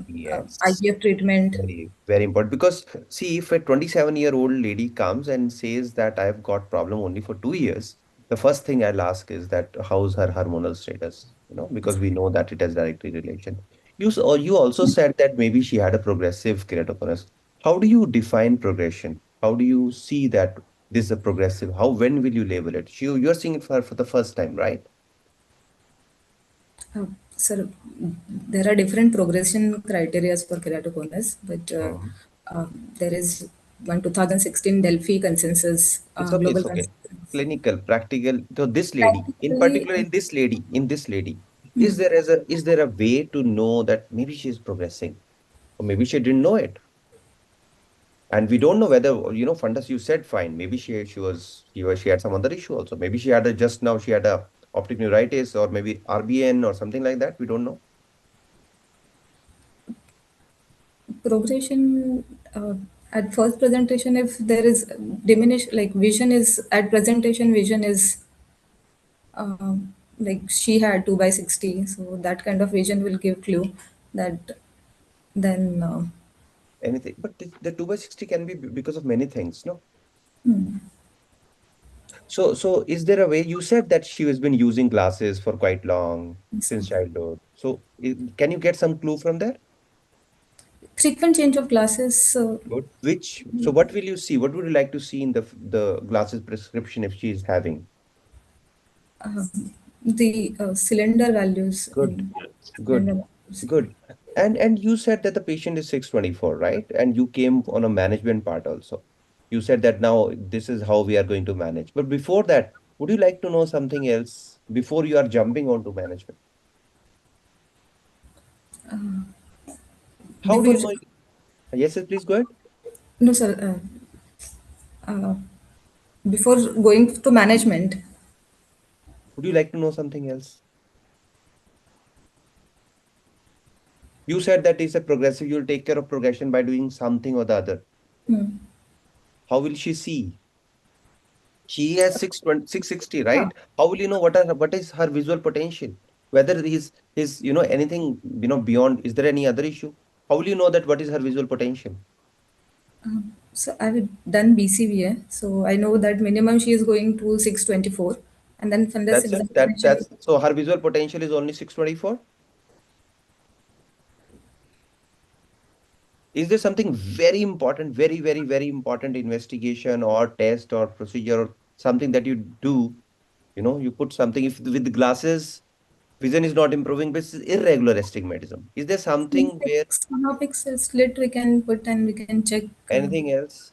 Yes. IVF treatment. Very, very important because see, if a 27-year-old lady comes and says that I've got problem only for 2 years, the first thing I'll ask is that how's her hormonal status? Because we know that it has directly relation. You also said that maybe she had a progressive keratoconus. How do you define progression? How do you see that this is a progressive? When will you label it? You're seeing it for the first time, right? Sir, there are different progression criteria for keratoconus, but Mhm. uh, there is one 2016 Delphi consensus, It's okay, global it's okay. consensus. Clinical, practical. So this lady, in Practically, particular, in this lady, is there a way to know that maybe she's progressing, or maybe she didn't know it, and we don't know whether fundus. You said fine. Maybe she had some other issue also. Maybe just now she had a optic neuritis, or maybe RBN or something like that. We don't know. progression at first presentation, if there is diminished, like vision is at presentation, vision is like she had 2/60, so that kind of vision will give clue that then Anything, but the 2/60 can be because of many things, no? So is there a way you said that she has been using glasses for quite long since childhood? So can you get some clue from there? frequent change of glasses. Good. So what will you see? What would you like to see in the glasses prescription if she is having? The cylinder values Good, in good, cylinder values. good. And you said that the patient is 624, right? And you came on a management part also. You said that now this is how we are going to manage. But before that, would you like to know something else before you are jumping onto management? How do Before, you know? Yes, yes, please go ahead. no, sir. Before going to management, Would you like to know something else? You said that it's a progressive, you'll take care of progression by doing something or the other. How will she see? She has 660, right? How will you know what is her visual potential? Whether his anything beyond, is there any other issue? How will you know that what is her visual potential? So I've done BCVA, so I know that minimum she is going to 624, and then fundus That's it. examination. So her visual potential is only 624. Is there something very important, very important investigation or test or procedure or something that you do? You know, you put something if with the glasses, vision is not improving, but it's irregular astigmatism. Is there something where Synoptic slit we can put and we can check anything else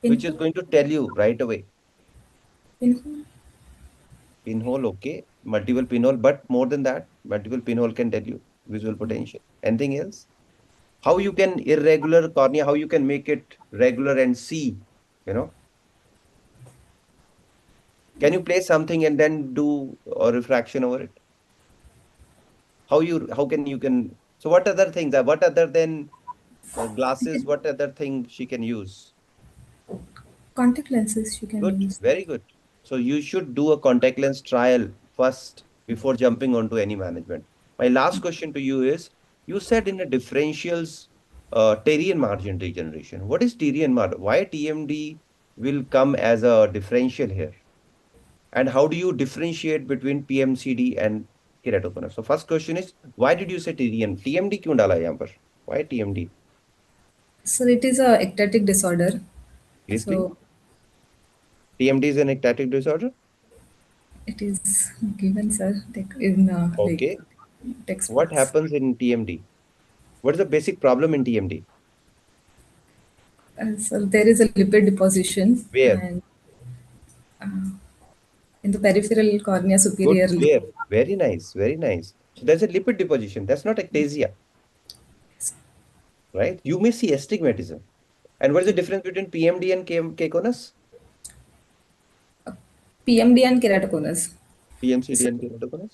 which is pinhole. going to tell you right away? Pinhole. Pinhole, okay. Multiple pinhole, but more than that, multiple pinhole can tell you visual potential. Anything else? How you can irregular cornea, how you can make it regular and see, you know? Can you place something and then do a refraction over it? How can you can, so what other things, what other than glasses, what other thing she can use? Contact lenses you can Good, use. very good. So you should do a contact lens trial first before jumping onto any management. My last question to you is, you said in a differentials, Terrian margin degeneration. What is Terrian margin? Why TMD will come as a differential here? And how do you differentiate between PMCD and keratoconus? So first question is, why did you say Terrian? TMD क्यों डाला यहाँ पर? Why TMD? So it is a ectatic disorder. Please, please. So TMD is an ectatic disorder? it is given, sir, in Okay. like textbooks. What happens in TMD? What is the basic problem in TMD? So there is a lipid deposition Where? and in the peripheral cornea Good. superiorly. Where? Very nice. Very nice. So there's a lipid deposition. That's not ectasia, right? You may see astigmatism. And what is the difference between PMD and KConus? PMD and keratoconus. PMCD and keratoconus?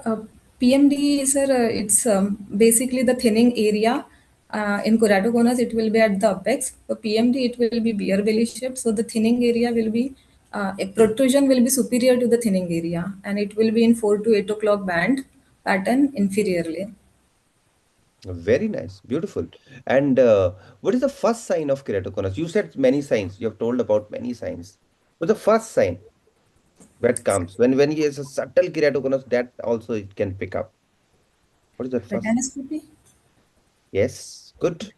Uh, PMD, sir, it's basically the thinning area. In keratoconus, it will be at the apex. For PMD, it will be beer belly shaped. So the thinning area will be, a protrusion will be superior to the thinning area, and it will be in 4 to 8 o'clock band pattern inferiorly. Very nice. Beautiful. And what is the first sign of keratoconus? You said many signs. You have told about many signs. What's the first sign that comes? When he has a subtle keratoconus, that also it can pick up. What is the first? Retinoscopy? Yes. Good.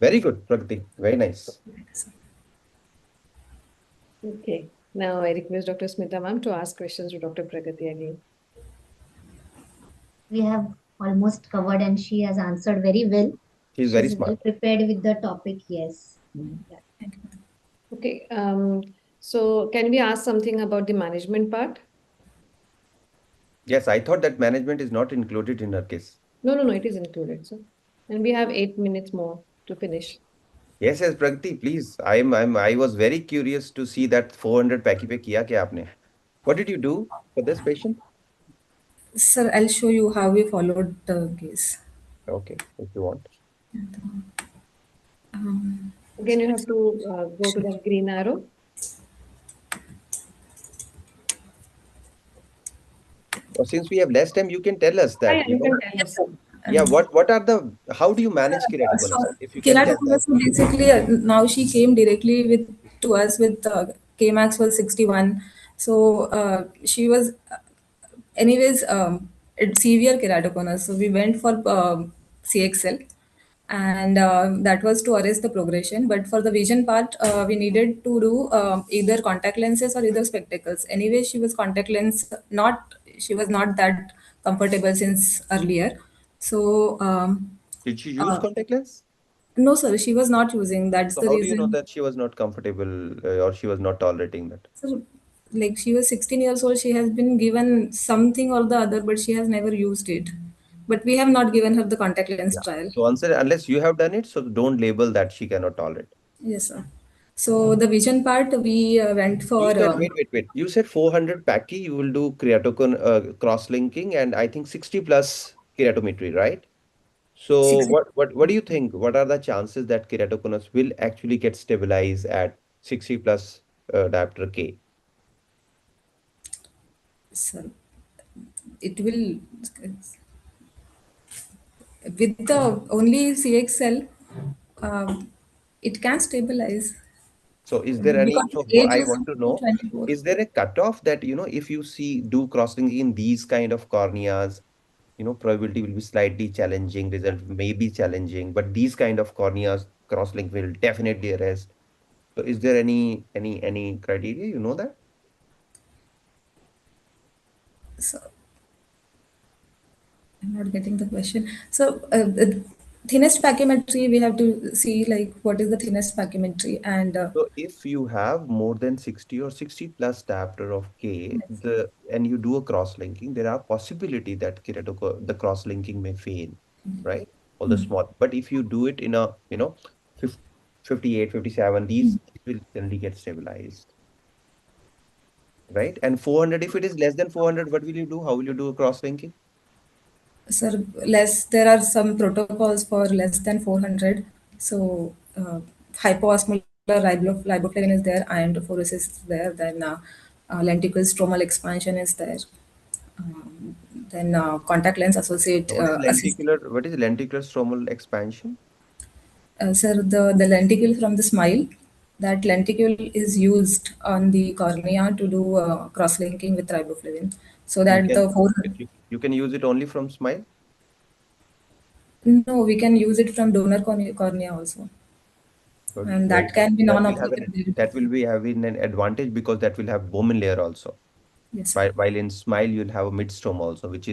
Very good, Pragati. Very nice. Okay. Now I request Dr. Smita ma'am to ask questions to Dr. Pragati again. We have almost covered and she has answered very well. She's very She's well smart. prepared with the topic, yes. Okay. So can we ask something about the management part? Yes, I thought that management is not included in her case. No, it is included, sir. And we have 8 minutes more to finish. Yes, Pragati, please. I was very curious to see that 400 पैकी पे किया क्या आपने? What did you do for this patient? Sir, I'll show you how we followed the case. Okay, if you want. Again, you have to go to the green arrow. Since we have less time, you can tell us that. Yeah, you can tell us. Yeah, what are the, how do you manage keratoconus? So, If you can tell keratoconus, that. basically, now she came directly to us with Kmax was 61. So she was, anyways, it's severe keratoconus. So we went for CXL, and that was to arrest the progression. But for the vision part, we needed to do either contact lenses or either spectacles. Anyway, she was contact lens, she was not that comfortable since earlier. So Did she use contact lens? no, sir, she was not using. That's So the how do you know reason. that she was not comfortable or she was not tolerating that? So, like she was 16 years old, she has been given something or the other, but she has never used it. But we have not given her the contact lens Yeah. trial. So answer, unless you have done it, so don't label that she cannot tolerate. Yes, sir. So the vision part, we went for. You said, wait. You said 400 Paki, you will do creatocon cross-linking and I think 60 plus keratometry, right? So 60. what do you think? What are the chances that keratoconus will actually get stabilized at 60 plus diopter K? So it will, with the only CXL, It can stabilize. So is there any, Because so age I is want to know, 24. is there a cutoff that, if you do cross-linking in these kind of corneas, probability will be slightly challenging, result may be challenging, but these kind of corneas, cross-link will definitely arrest. So is there any criteria, that? So I'm not getting the question. So thinnest pachymetry, we have to see like what is the thinnest pachymetry, and So if you have more than 60 or 60 plus diopter of K, and you do a cross-linking, there are possibility that the cross-linking may fail, right? All the small. But if you do it in a, 58, 57, these will generally get stabilized, right? And 400, if it is less than 400, what will you do? How will you do a cross-linking? sir, there are some protocols for less than 400. So hypoosmolar riboflavin is there, iontophoresis is there, then lenticular stromal expansion is there. Then contact lens associate. What is lenticular stromal expansion? Sir, the lenticle from the smile, that lenticle is used on the cornea to do cross-linking with riboflavin. So that You can use it only from smile? No, we can use it from donor cornea also. Good, And very that can be good. That will non-optical. be having an advantage because that will have Bowman layer also. Yes. While in smile you'll have a midstome also, which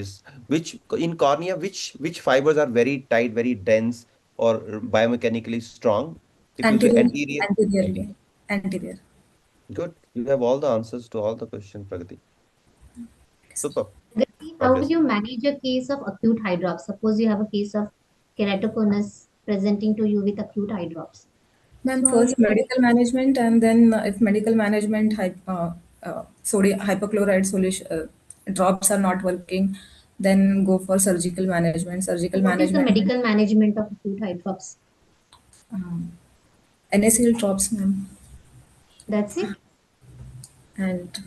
in cornea, which fibers are very tight, very dense, or biomechanically strong. If you say anterior. Anterior. Good. You have all the answers to all the questions, Pragati. Super. How will you manage a case of acute eye drops? Suppose you have a case of keratoconus presenting to you with acute eye drops. Ma'am, So first medical management, and then if medical management sodium hypochlorite solution drops are not working, then go for surgical management. What is the medical management of acute eye drops? NaCl drops, ma'am. That's it? And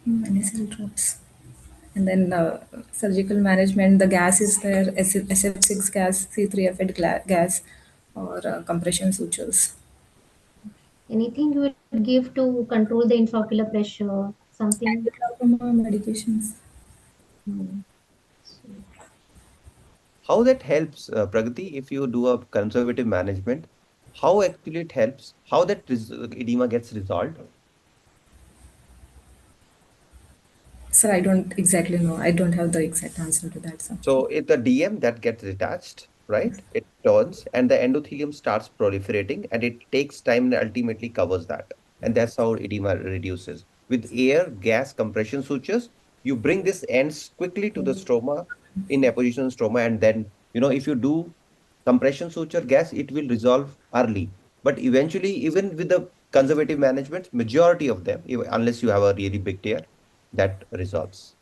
NaCl drops. And then surgical management, the gas is there, SF6 gas, C3F gas, or compression sutures. Anything you would give to control the intraocular pressure? Something? Medications. How that helps, Pragati, if you do a conservative management, how actually it helps, how that edema gets resolved? Sir, I don't exactly know. I don't have the exact answer to that, sir. So if the DM that gets detached, right? It turns and the endothelium starts proliferating and it takes time and ultimately covers that. And that's how edema reduces. With air, gas, compression sutures, you bring this ends quickly to the stroma, in apposition stroma, and then, if you do compression suture gas, it will resolve early. But eventually, even with the conservative management, majority of them, unless you have a really big tear, that resolves.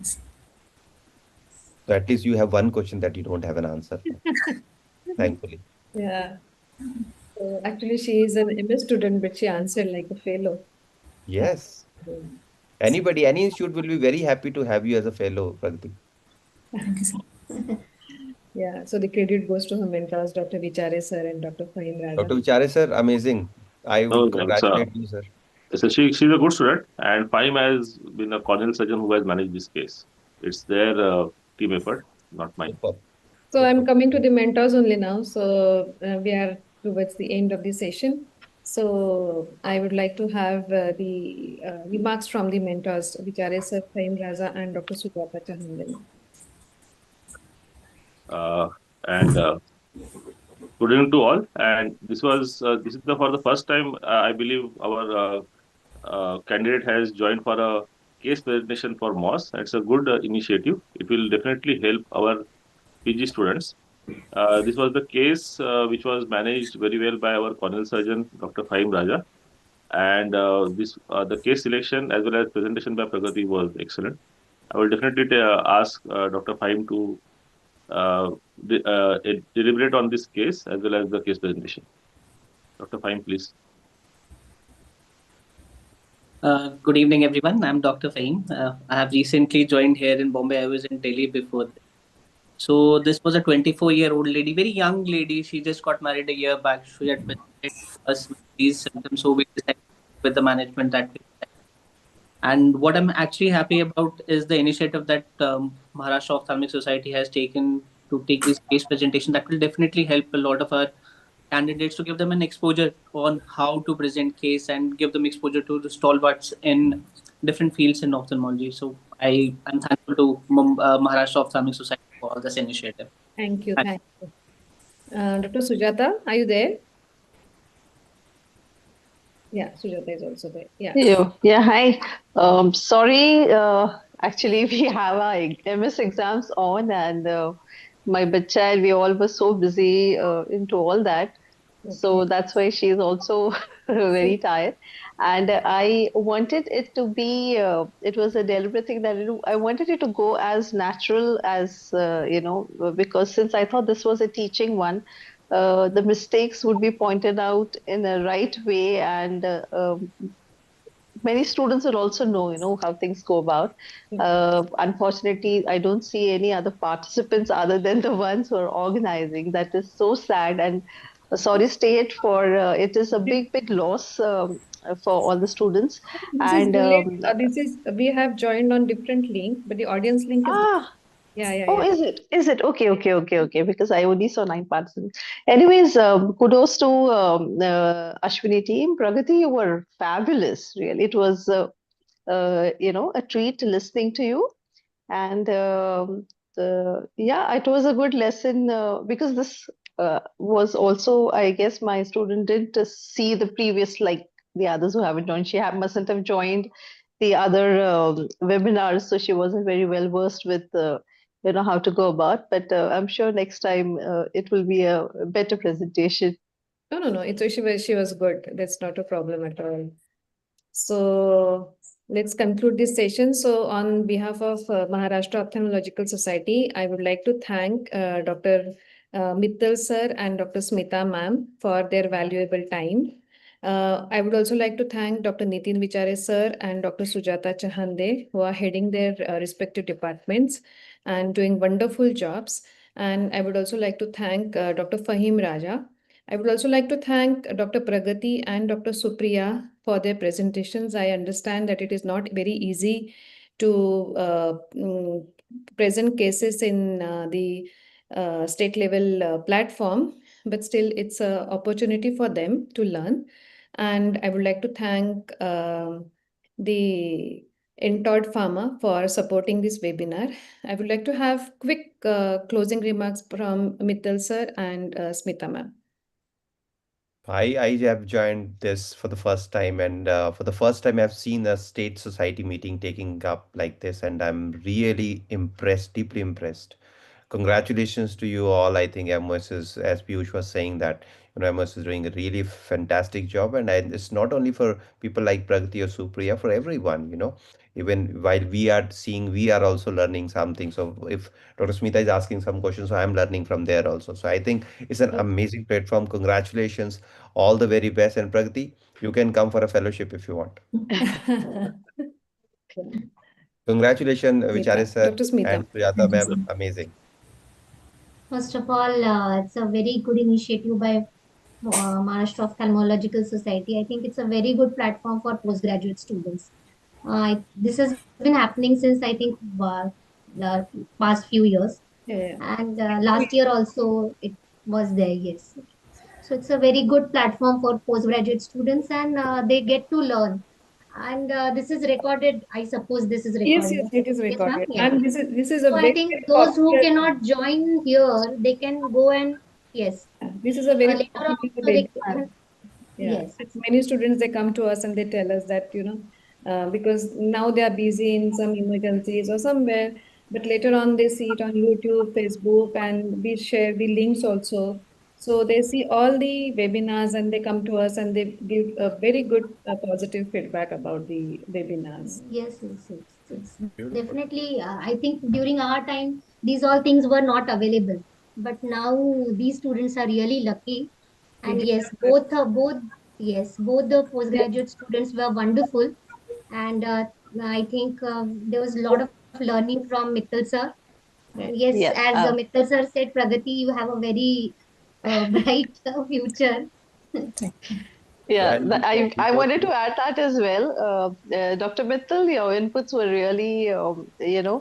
So at least you have one question that you don't have an answer for. Thankfully. Yeah. So actually, she is an MS student, but she answered like a fellow. Yes. Any institute will be very happy to have you as a fellow, Pragati. Thank you, sir. Yeah, so the credit goes to her mentors, Dr. Vichare sir and Dr. Fahim Raja. Dr. Vichare sir, amazing. I would congratulate you, sir. So she's a good student, and Fahim has been a corneal surgeon who has managed this case. It's their team effort, not mine. Super. So I'm coming to the mentors only now. So we are towards the end of the session. So I would like to have the remarks from the mentors, Vichare sir, Fahim Raza, and Dr. Sujata Chahandani. Good evening to all. And this is for the first time I believe our candidate has joined for a case presentation for Mos. It's a good initiative. It will definitely help our PG students. This was the case which was managed very well by our corneal surgeon, Dr. Fahim Raja. And the case selection as well as presentation by Pragati was excellent. I will definitely ask Dr. Fahim to deliberate on this case as well as the case presentation. Dr. Fahim, please. Good evening, everyone. I'm Dr. Fahim. I have recently joined here in Bombay. I was in Delhi before. So this was a 24-year-old lady, very young lady. She just got married a year back. She had presented us with these symptoms, so we decided with the management that we. And what I'm actually happy about is the initiative that Maharashtra Ophthalmic Society has taken to take this case presentation. That will definitely help a lot of our candidates to give them an exposure on how to present case and give them exposure to the stalwarts in different fields in ophthalmology. So I'm thankful to Maharashtra Ophthalmic Society for all this initiative. Thank you. Thank you. Dr. Sujata, are you there? Yeah, Sujata is also there. Yeah. Yeah, hi. Sorry, actually, we have our MS exams on, and my bacha and we all were so busy into all that. So Okay. that's why she is also very tired. And I wanted it to be, it was a deliberate thing that I wanted it to go as natural as, because since I thought this was a teaching one, the mistakes would be pointed out in a right way, and many students will also know, how things go about. Unfortunately, I don't see any other participants other than the ones who are organizing. That is so sad, and sorry state for it is a big loss for all the students. This is And delayed. We have joined on different link, but the audience link is. ah Yeah. is it? Is it? Okay. Because I only saw 9 participants. Anyways, kudos to Ashwini team. Pragati, you were fabulous. Really, it was a treat listening to you. And it was a good lesson because this was also, I guess, my student didn't see the previous, like the others who haven't joined. She mustn't have joined the other webinars, so she wasn't very well versed with, how to go about. But I'm sure next time it will be a better presentation. No. She was good. That's not a problem at all. So let's conclude this session. So on behalf of Maharashtra Ophthalmological Society, I would like to thank Dr. Mittal sir and Dr. Smita ma'am for their valuable time. I would also like to thank Dr. Nitin Vichare sir and Dr. Sujata Chahande, who are heading their respective departments and doing wonderful jobs. And I would also like to thank Dr. Fahim Raja. I would also like to thank Dr. Pragati and Dr. Supriya for their presentations. I understand that it is not very easy to present cases in the state level platform, but still it's an opportunity for them to learn. And I would like to thank the Entod Pharma for supporting this webinar. I would like to have quick closing remarks from Mittal sir and Smita ma'am. I have joined this for the first time, and for the first time, I've seen a state society meeting taking up like this, and I'm really impressed, deeply impressed. Congratulations to you all. I think MS is, as Piyush was saying, that MS is doing a really fantastic job, and it's not only for people like Pragati or Supriya, for everyone. Even while we are seeing, we are also learning something. So if Dr. Smita is asking some questions, so I'm learning from there also. So I think it's an amazing platform. Congratulations, all the very best, and Pragati, you can come for a fellowship if you want. Congratulations, Vichare sir Dr. Smita. and Sujata ma'am. Amazing. First of all, it's a very good initiative by Maharashtra Ophthalmological Society. I think it's a very good platform for postgraduate students. This has been happening since I think the past few years, and last year also it was there. Yes, so it's a very good platform for postgraduate students, and they get to learn. And this is recorded. I suppose this is Yes, recorded. it is Yes, ma'am. recorded. Yeah. And this is a So I very, think very those who popular. cannot join here, they can go and yes. This is a very Later on, popular also they webinar. can. Yeah, Yes. many students, they come to us and they tell us that, because now they are busy in some emergencies or somewhere, but later on they see it on YouTube, Facebook, and we share the links also. So they see all the webinars and they come to us and they give a very good positive feedback about the webinars. Yes. Beautiful. Definitely. I think during our time, these all things were not available. But now these students are really lucky. And We yes, have- both the postgraduate students were wonderful. And I think there was a lot of learning from Mittal sir. Yes, Yeah. as Mittal sir said, Pragati, you have a very bright future. Yeah, And I before wanted to add that as well. Dr. Mittal, your inputs were really,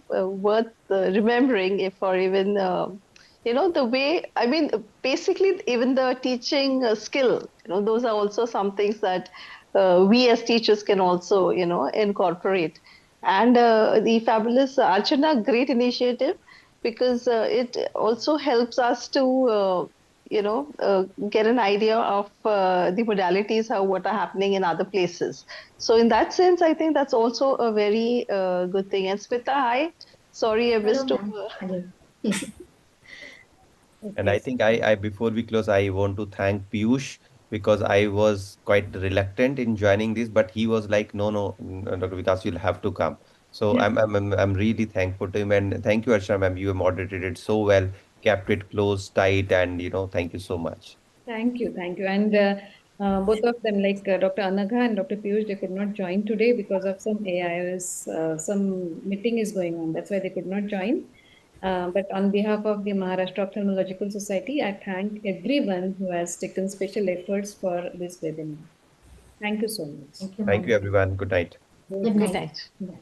worth remembering if or even, the way, I mean, basically even the teaching skill, those are also some things that we as teachers can also, incorporate. And the fabulous Archana, great initiative because it also helps us to get an idea of the modalities, how what are happening in other places. So in that sense, I think that's also a very good thing. And Smita, hi. Sorry, I Hello, missed ma'am. over. Again. And I think I before we close, I want to thank Piyush because I was quite reluctant in joining this, but he was like, no, no, Dr. Vikas, you'll have to come. So I'm really thankful to him, and thank you, Archana ma'am. You have moderated it so well, kept it close, tight, and thank you so much. Thank you, thank you. And both of them, like Dr. Anagha and Dr. Piyush, they could not join today because of some AIOS, some meeting is going on. That's why they could not join. But on behalf of the Maharashtra Ophthalmological Society, I thank everyone who has taken special efforts for this webinar. Thank you so much. Thank you, Thank you, ma'am. everyone. Good night. Good Good night. night. Bye.